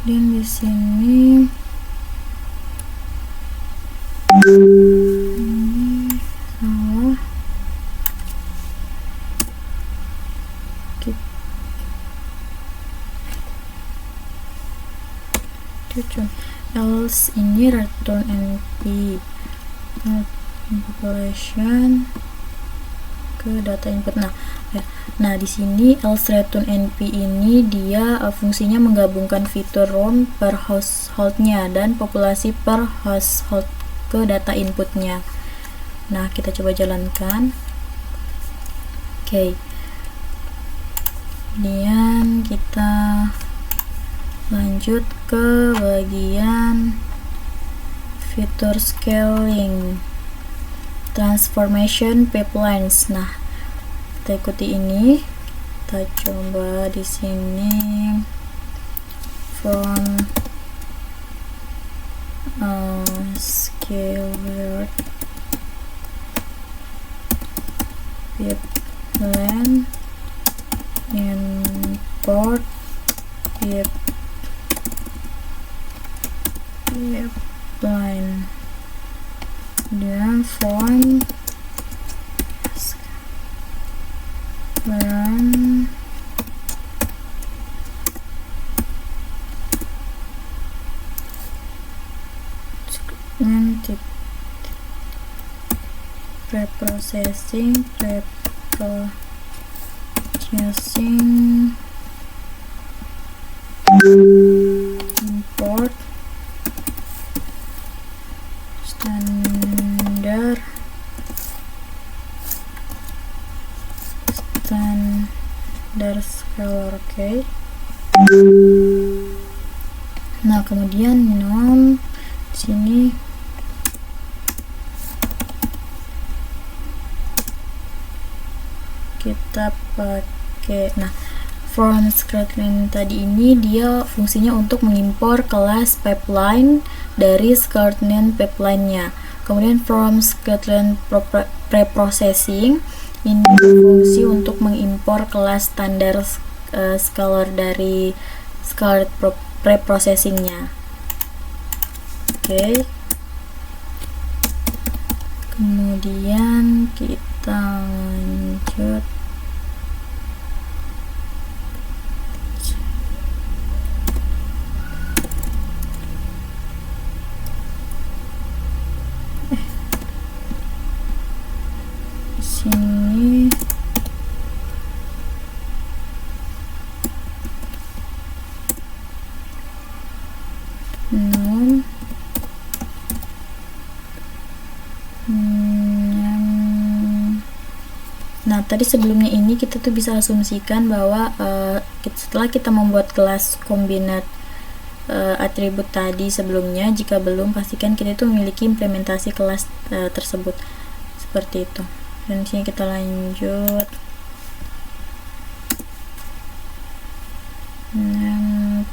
dan di sini ini salah, else ini return np population ke data input. Nah di sini else return np ini dia fungsinya menggabungkan fitur room per householdnya dan populasi per household ke data inputnya. Nah, kita coba jalankan. Oke. Kemudian kita lanjut ke bagian fitur scaling, transformation pipelines. Nah, kita ikuti ini. Kita coba di sini from scalar pipeline import pipeline dan form run nanti preprocessing import standar scalar. Oke. Nah, kemudian nom sini kita pakai, nah, from scalar tadi ini dia fungsinya untuk mengimpor kelas pipeline dari scalar pipeline-nya. Kemudian from scalar preprocessing ini berfungsi untuk mengimpor kelas standar scalar dari scalar preprocessing-nya. Oke. Kemudian kita lanjut sini. Nah, tadi sebelumnya ini kita tuh bisa asumsikan bahwa setelah kita membuat kelas kombinat atribut tadi sebelumnya, jika belum, pastikan kita itu memiliki implementasi kelas tersebut seperti itu. Dan sini kita lanjut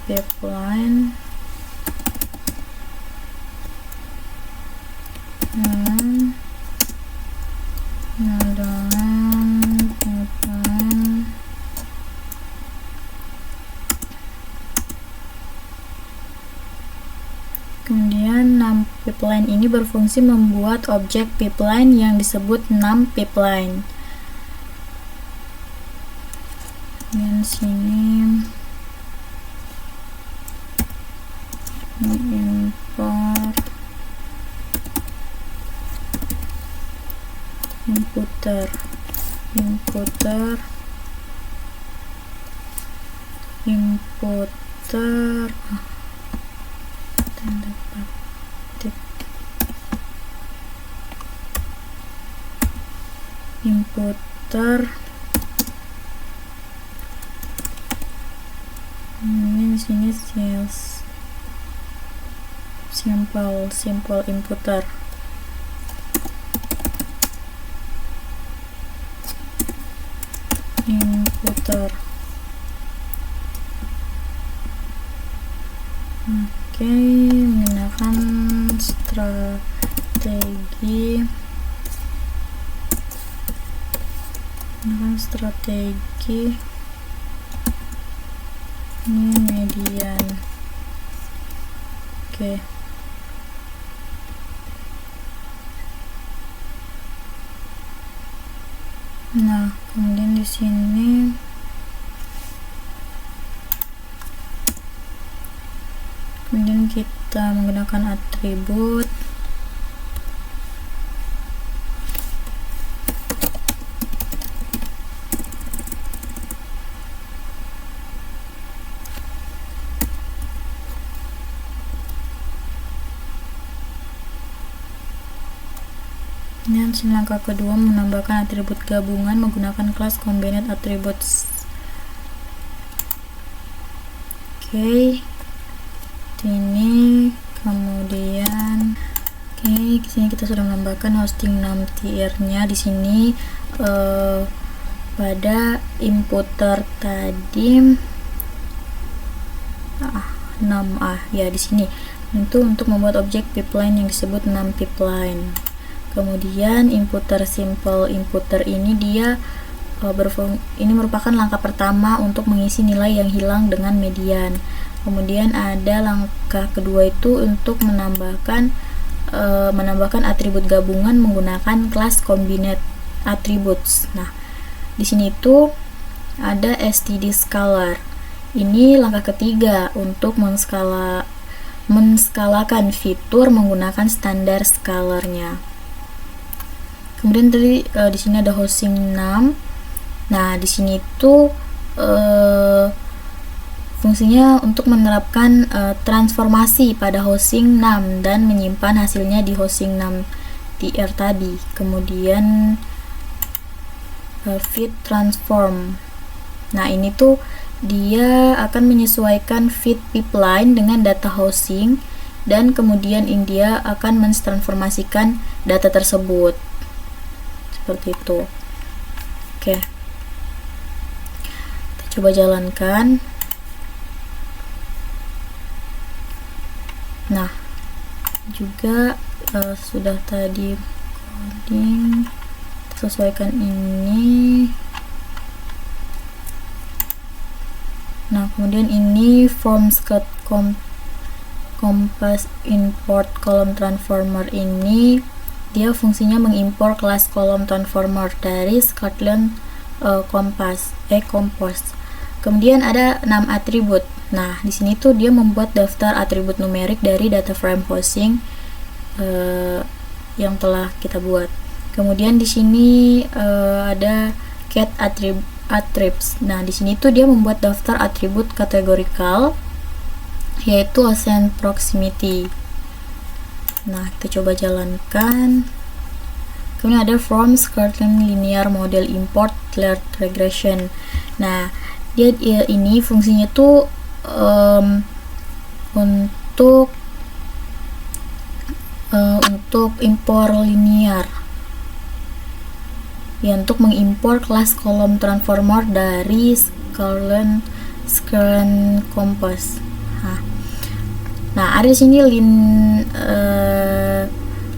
pipeline kemudian pipeline ini berfungsi membuat objek pipeline yang disebut pipeline. Dan sini import inputter tanda petik inputter. Ini di sini simple inputter. Oke, menggunakan strategi ini median. Oke. Nah, kemudian di sini kita menggunakan atribut dan langkah kedua menambahkan atribut gabungan menggunakan kelas combined attributes. Oke. Ini kemudian Di sini kita sudah menambahkan hosting 6 tier-nya di sini pada inputer tadi 6 ya di sini itu untuk membuat objek pipeline yang disebut 6 pipeline. Kemudian inputer simple inputer ini dia ini merupakan langkah pertama untuk mengisi nilai yang hilang dengan median. Kemudian ada langkah kedua itu untuk menambahkan atribut gabungan menggunakan kelas combined attributes. Nah, di sini itu ada std scalar. Ini langkah ketiga untuk menskalakan fitur menggunakan standar scalarnya. Kemudian tadi di sini ada hosting 6. Nah, di sini itu fungsinya untuk menerapkan transformasi pada hosting 6 dan menyimpan hasilnya di hosting 6 tier tadi. Kemudian fit transform. Nah, ini tuh dia akan menyesuaikan fit pipeline dengan data hosting dan kemudian dia akan mentransformasikan data tersebut. Seperti itu. Oke. Kita coba jalankan. Nah, juga sudah tadi coding, sesuaikan ini. Nah, kemudian ini form skirt compass import column transformer ini dia fungsinya mengimpor kelas column transformer dari Scotland compass. Kemudian ada 6 atribut. Nah, di sini tuh dia membuat daftar atribut numerik dari data frame hosting yang telah kita buat. Kemudian di sini ada cat attributes. Nah, di sini tuh dia membuat daftar atribut kategorikal yaitu ascent proximity. Nah, kita coba jalankan. Kemudian ada from Scotland linear model import layered regression. Nah, dia ini fungsinya tuh untuk impor linear ya, untuk mengimpor kelas kolom transformer dari Scotland compass. Nah, ada di sini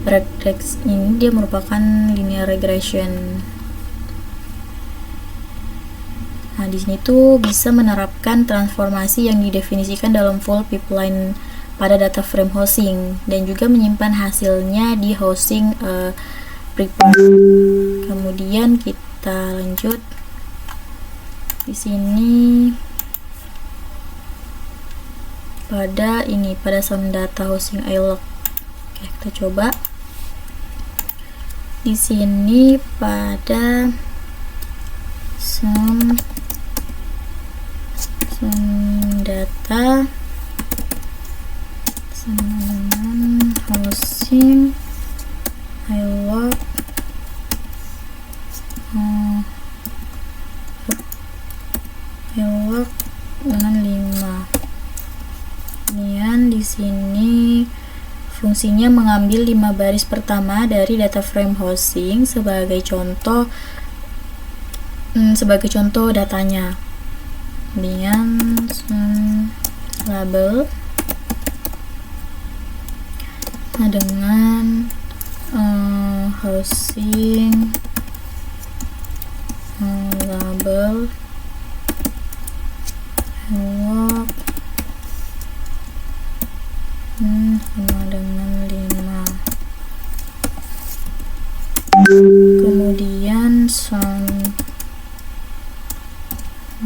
regression ini dia merupakan linear regression. Nah, di sini tuh bisa menerapkan transformasi yang didefinisikan dalam full pipeline pada data frame hosting dan juga menyimpan hasilnya di hosting prepare. Kemudian kita lanjut di sini pada sum data hosting iLog. Oke, kita coba di sini pada sum data sama dengan hosting iLog dengan 5. Kemudian di sini fungsinya mengambil 5 baris pertama dari data frame hosting sebagai contoh datanya. Kemudian label dengan hosting label iLog sama dengan 5. Kemudian sum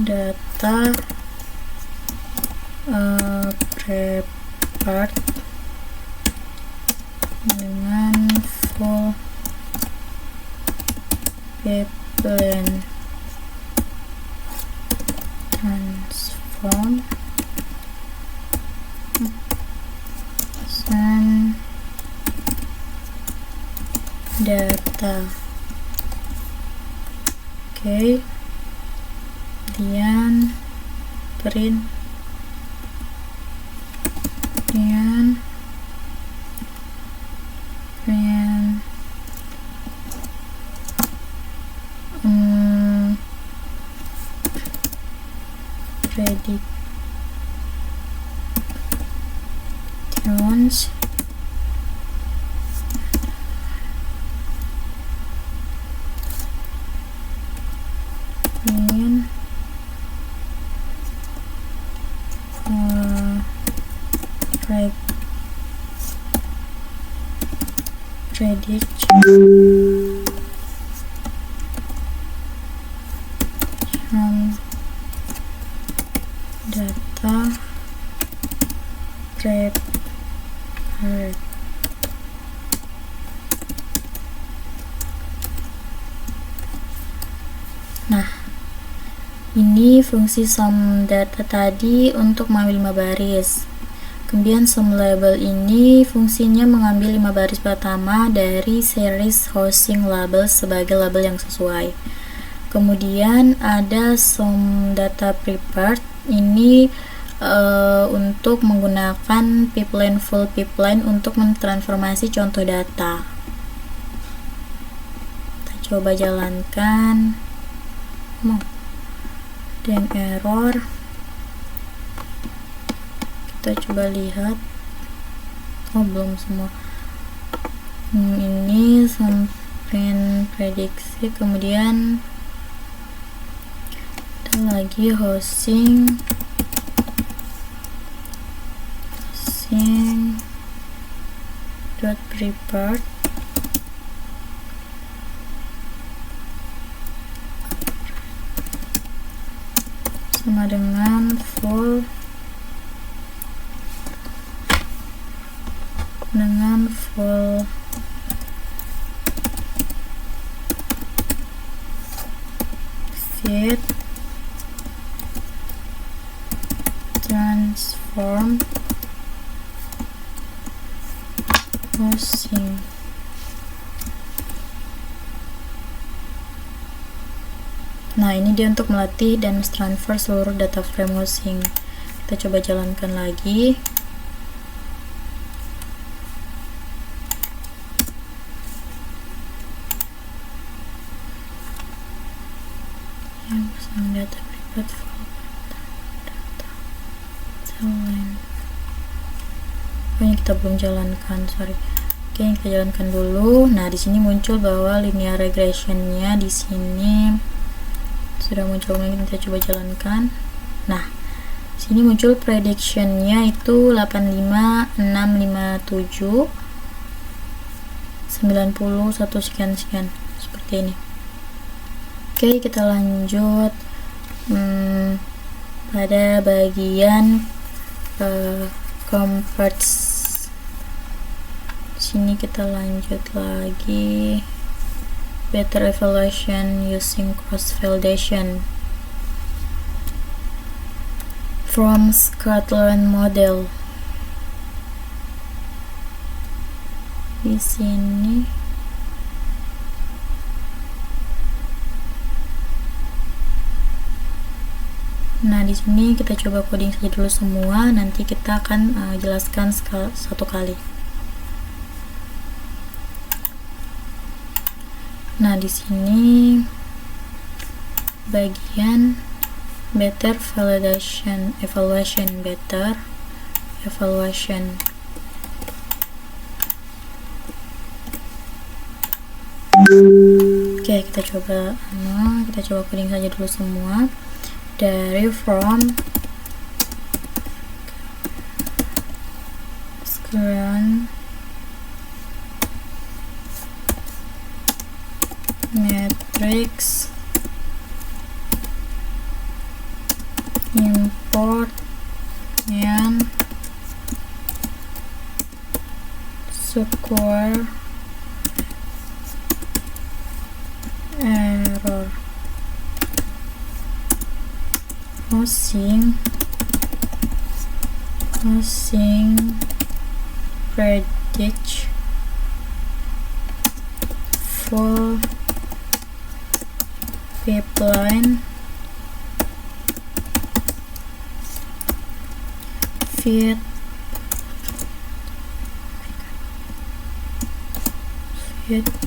data prepared dengan full pipeline transform sum data. Oke. Kemudian print, kemudian runs in prediction data prepared. Nah, ini fungsi sum data tadi untuk mengambil 5 baris. Kemudian sum label ini fungsinya mengambil 5 baris pertama dari series housing label sebagai label yang sesuai. Kemudian ada sum data prepared, ini untuk menggunakan pipeline full pipeline untuk mentransformasi contoh data. Kita coba jalankan. Dan error. Kita coba lihat. Belum semua. Ini sampai prediksi, kemudian lagi housing dot prepared sama dengan full fit transform housing. Nah, ini dia untuk melatih dan transfer seluruh data frame housing. Kita coba jalankan lagi. Data prepared for data line. Ini kita belum jalankan, sorry. Oke, kita jalankan dulu. Nah, di sini muncul bahwa linear regressionnya di sini sudah muncul. Kita coba jalankan. Nah, sini muncul predictionnya itu 85, 657, 91 sekian seperti ini. Oke, kita lanjut pada bagian converts. Sini kita lanjut lagi better evaluation using cross validation from Scotland model. Di sini di sini kita coba coding saja dulu semua, nanti kita akan jelaskan satu kali. Nah, di sini bagian better validation, better evaluation. Oke, kita coba coding saja dulu semua. Dari from screen matrix import and square error housing predict full pipeline fit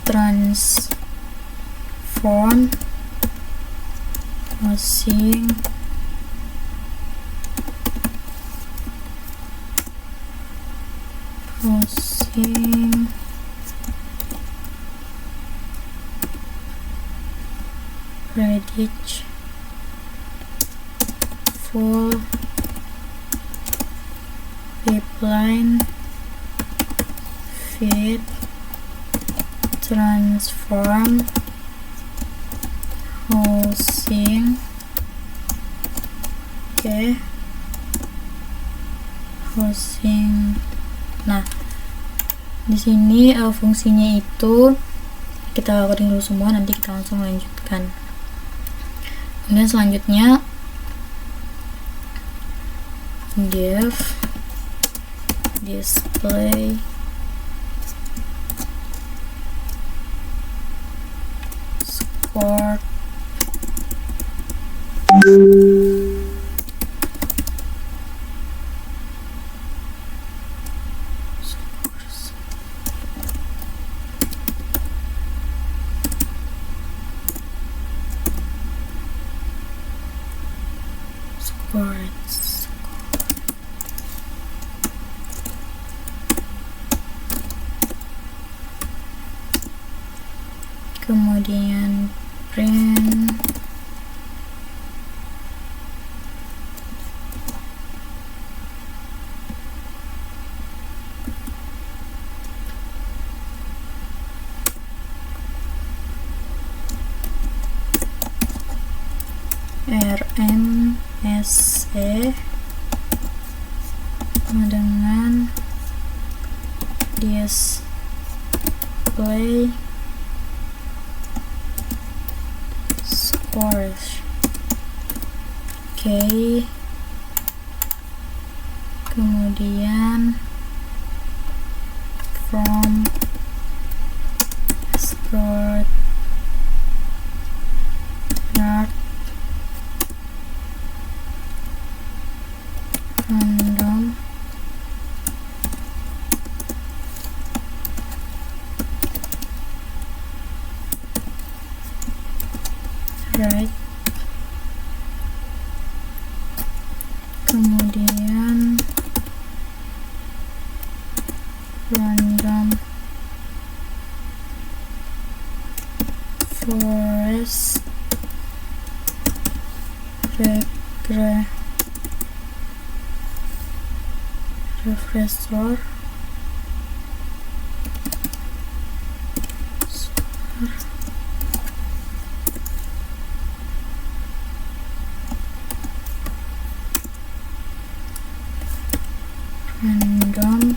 transform housing housing Redditch full pipeline feed transform housing. Oke. Housing. Nah, di sini fungsinya itu kita coding dulu semua, nanti kita langsung lanjutkan. Kemudian selanjutnya give display score scores. Kemudian print RMSE dengan display scores. Oke. Kemudian from score yard random right. Kemudian random forest refresher random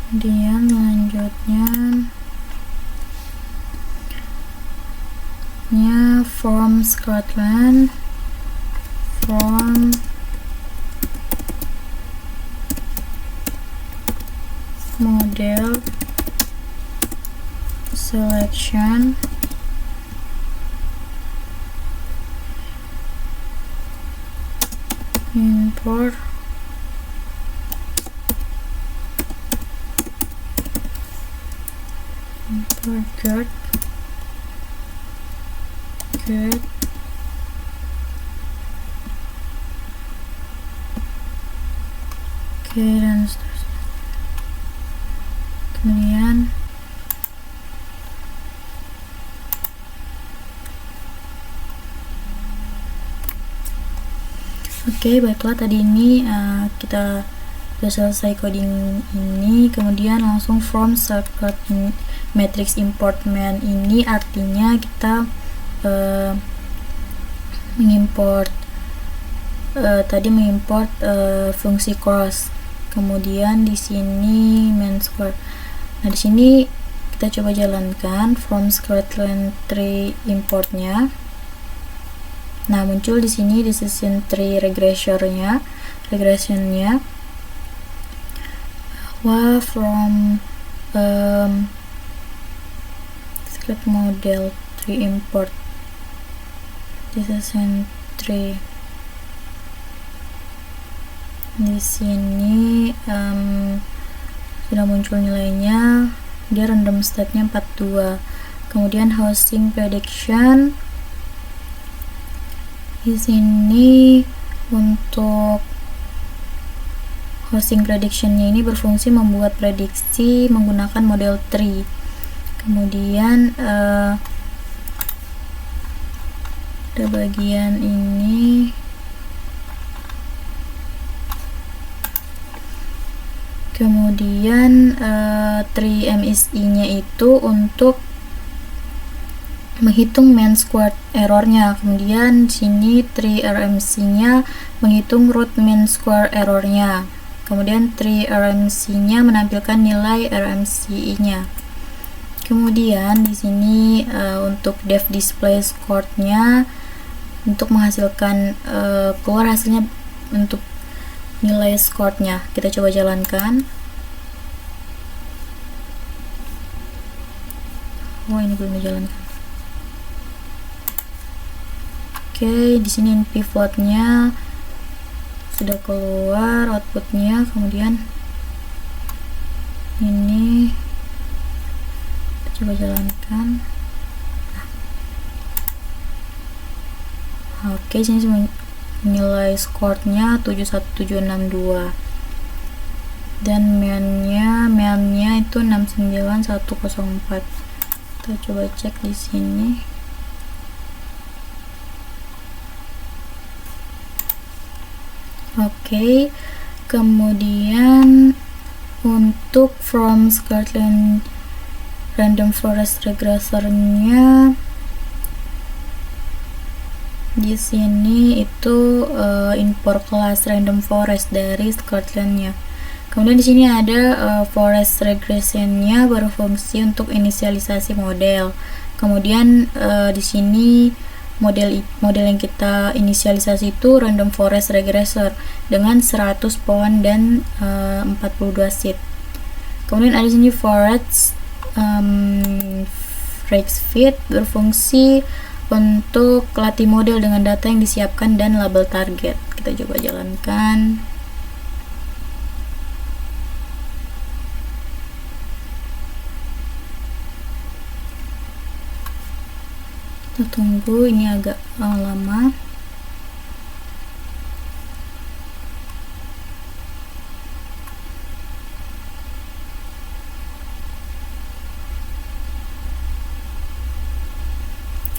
kemudian selanjutnya from Scotland from model selection import good oke, dan seterusnya. Kemudian oke, baiklah, tadi ini kita sudah selesai coding ini. Kemudian langsung from circuit matrix import main ini artinya kita mengimport fungsi cross. Kemudian di sini main score. Nah, di sini kita coba jalankan from Scotland tree importnya. Nah, muncul di sini decision tree regressionnya bahwa from script model tree import decision tree. Di sini sudah muncul nilainya, dia random state-nya 42. Kemudian housing prediction, di sini untuk housing predictionnya ini berfungsi membuat prediksi menggunakan model tree. Kemudian ada bagian ini, kemudian tree MSI nya itu untuk menghitung mean squared errornya. Kemudian sini tree RMC nya menghitung root mean square errornya. Kemudian tree RMC nya menampilkan nilai RMCI nya. Kemudian di sini untuk def display scored-nya untuk menghasilkan keluar hasilnya untuk nilai scored-nya. Kita coba jalankan. Oh, ini belum dijalankan. Oke, di sini pivot-nya sudah keluar outputnya. Kemudian ini kita coba jalankan. Oke, sini nilai scored-nya 71762 dan mean-nya itu 69104. Kita coba cek di sini. Oke, kemudian untuk from Scotland random forest regressor-nya di sini itu import class random forest dari Scotland-nya. Kemudian di sini ada forest regression-nya berfungsi untuk inisialisasi model. Kemudian di sini model yang kita inisialisasi itu random forest regressor dengan 100 pohon dan 42 seed. Kemudian ada di sini forest fit berfungsi untuk latih model dengan data yang disiapkan dan label target. Kita coba jalankan. Kita tunggu, ini agak lama.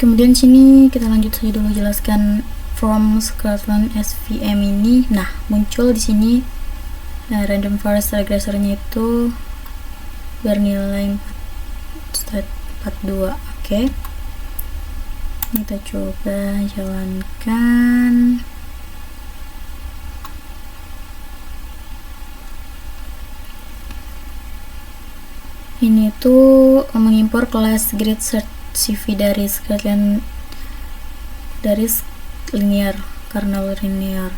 Kemudian sini kita lanjut saja dulu jelaskan from Scotland SVM ini. Nah, muncul di sini random forest regressor-nya itu bernilai 42. Oke. Kita coba jalankan. Ini tuh mengimpor kelas grid search CV dari Scotland dari linear, kernel linear,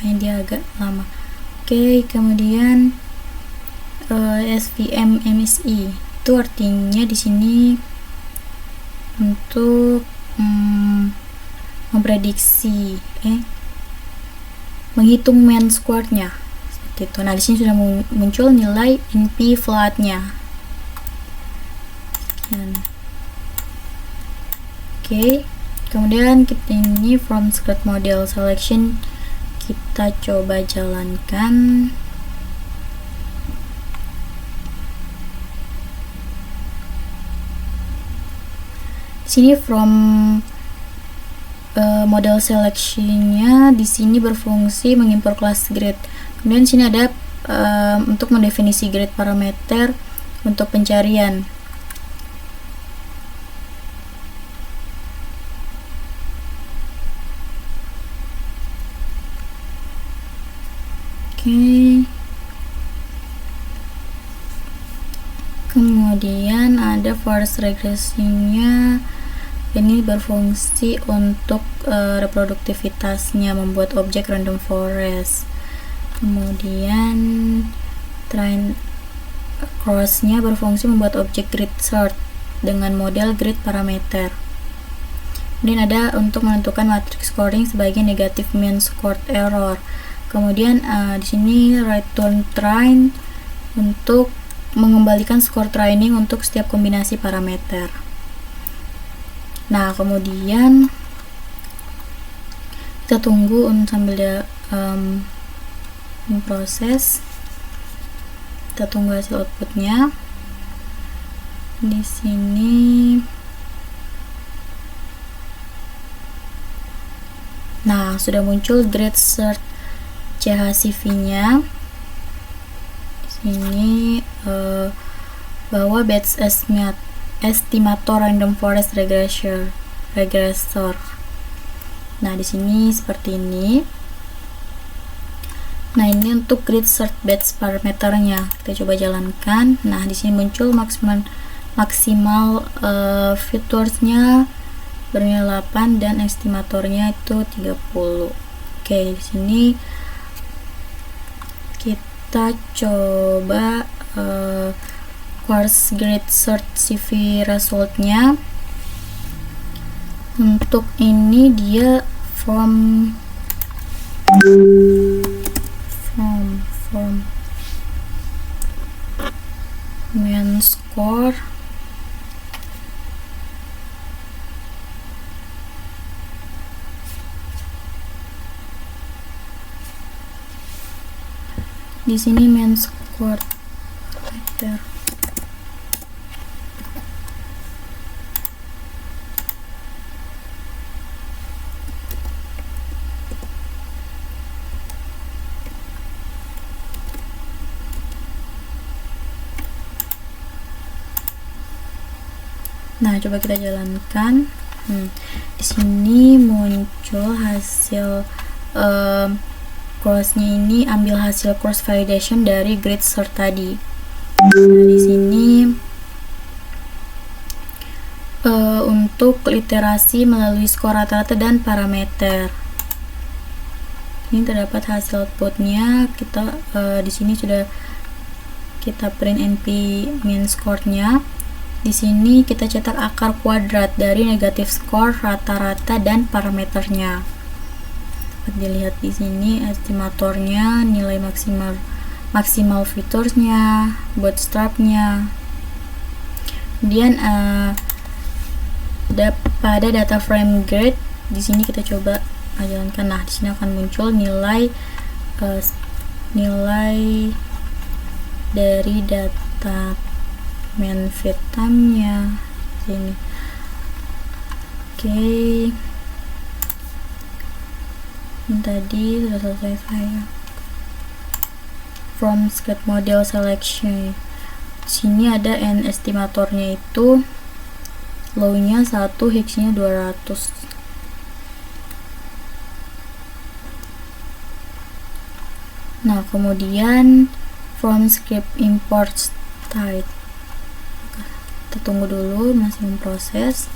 makanya dia agak lama. Oke, kemudian SVM MSI itu artinya di sini untuk memprediksi menghitung mean squared-nya seperti itu. Nah, di sini sudah muncul nilai NP flat-nya. Oke, kemudian kita ini from script model selection kita coba jalankan. Sini from model selection-nya di sini berfungsi mengimpor kelas grid. Kemudian sini ada untuk mendefinisi grid parameter untuk pencarian. Oke. Kemudian ada forest regression-nya. Ini berfungsi untuk reproduktivitasnya, membuat objek random forest. Kemudian train cross-nya berfungsi membuat objek grid sort dengan model grid parameter. Kemudian ada untuk menentukan matrix scoring sebagai negative mean squared error. Kemudian di sini return train untuk mengembalikan skor training untuk setiap kombinasi parameter. Nah, kemudian kita tunggu sambil dia memproses. Kita tunggu hasil outputnya. Di sini, nah, sudah muncul grade search CHCV-nya. Di sini bahwa Bayes estimator random forest regressor. Nah, di sini seperti ini. Nah, ini untuk grid search Bayes parameternya. Kita coba jalankan. Nah, di sini muncul maksimal featuresnya bernilai 8 dan estimatornya itu 30. Oke, di sini kita coba course grid search CV resultnya. Untuk ini dia from main score di sini main score right there. Nah, coba kita jalankan. Di sini muncul hasil course-nya ini, ambil hasil course validation dari grid search tadi. Nah, di sini untuk literasi melalui skor rata-rata dan parameter. Ini terdapat hasil outputnya. Kita di sini sudah kita print NP min score-nya. Di sini kita cetak akar kuadrat dari negatif skor, rata-rata, dan parameternya. Dapat dilihat di sini estimatornya, nilai maksimal featuresnya, bootstrapnya. Kemudian pada data frame grade, di sini kita coba jalankan. Nah, di sini akan muncul nilai dari data main vitamnya sini. Oke. Ini tadi sudah selesai saya. From script model selection. Sini ada n estimatornya itu low-nya 1, higgs-nya 200. Nah, kemudian from script import type. Kita tunggu dulu, masih memproses.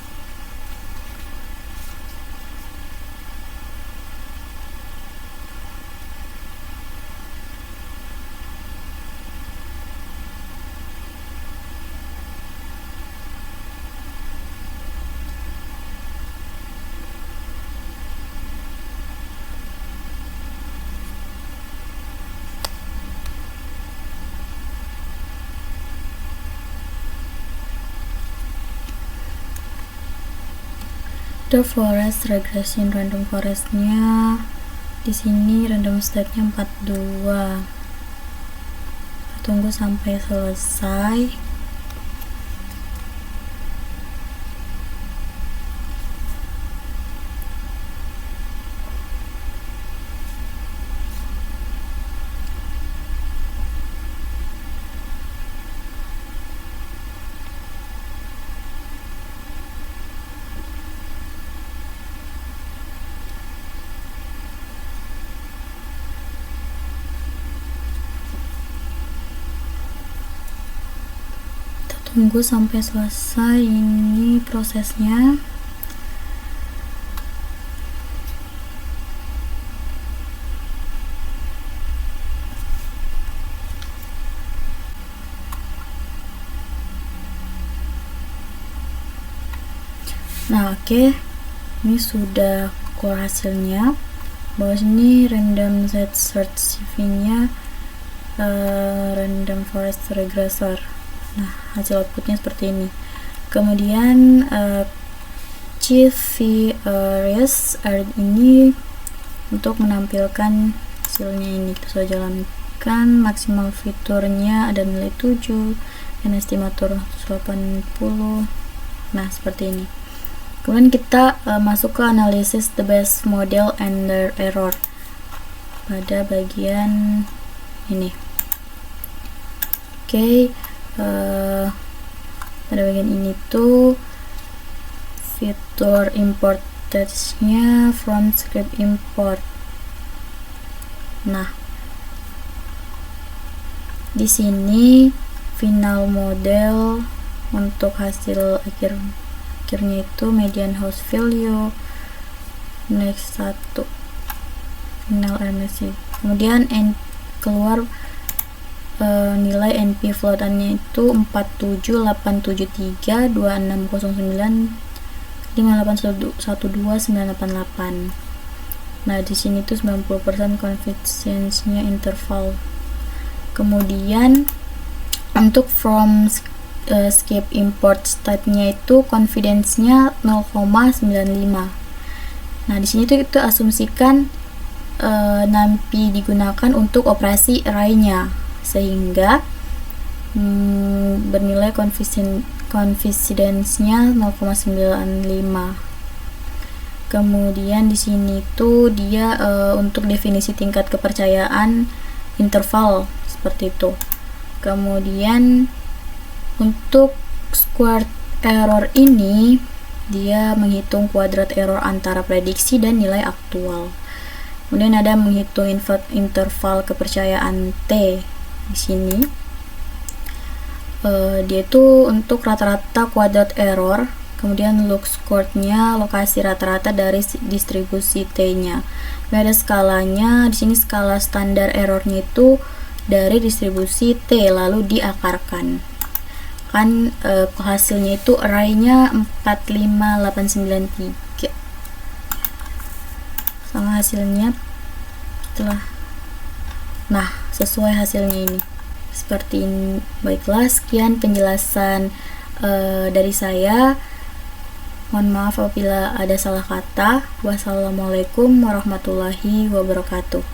The forest regression random forestnya di sini random state-nya 42. Tunggu sampai selesai. Tunggu sampai selesai ini prosesnya. Nah, oke. Ini sudah keluar hasilnya. Bawah sini random set search CV-nya random forest regressor. Nah, hasil outputnya seperti ini. Kemudian Chief ini untuk menampilkan hasilnya ini. Kita jalankan, maksimal fiturnya ada nilai 7 dan estimator 180. Nah, seperti ini. Kemudian kita masuk ke analisis the best model and their error pada bagian ini. Oke, pada bagian ini tuh fitur importednya from script import. Nah, di sini final model untuk hasil akhirnya itu median host value, next 1 final MSC, kemudian keluar nilai NP floatannya itu 47873 2609 5812988. Nah, di sini tuh 90% confidence-nya interval. Kemudian untuk from skip import state-nya itu confidence-nya 0,95. Nah, di sini tuh kita asumsikan NumPy digunakan untuk operasi array-nya, sehingga bernilai confidence-nya 0,95. Kemudian di sini tuh dia untuk definisi tingkat kepercayaan interval seperti itu. Kemudian untuk squared error ini dia menghitung kuadrat error antara prediksi dan nilai aktual. Kemudian ada menghitung interval kepercayaan T di sini. Dia itu untuk rata-rata kuadrat error, kemudian log squared-nya lokasi rata-rata dari distribusi T-nya. Ada skalanya, di sini skala standar errornya itu dari distribusi T lalu diakarkan. Kan hasilnya itu array-nya 45893. Sama hasilnya setelah. Nah, sesuai hasilnya ini. Seperti ini. Baiklah, sekian penjelasan dari saya. Mohon maaf apabila ada salah kata. Wassalamualaikum warahmatullahi wabarakatuh.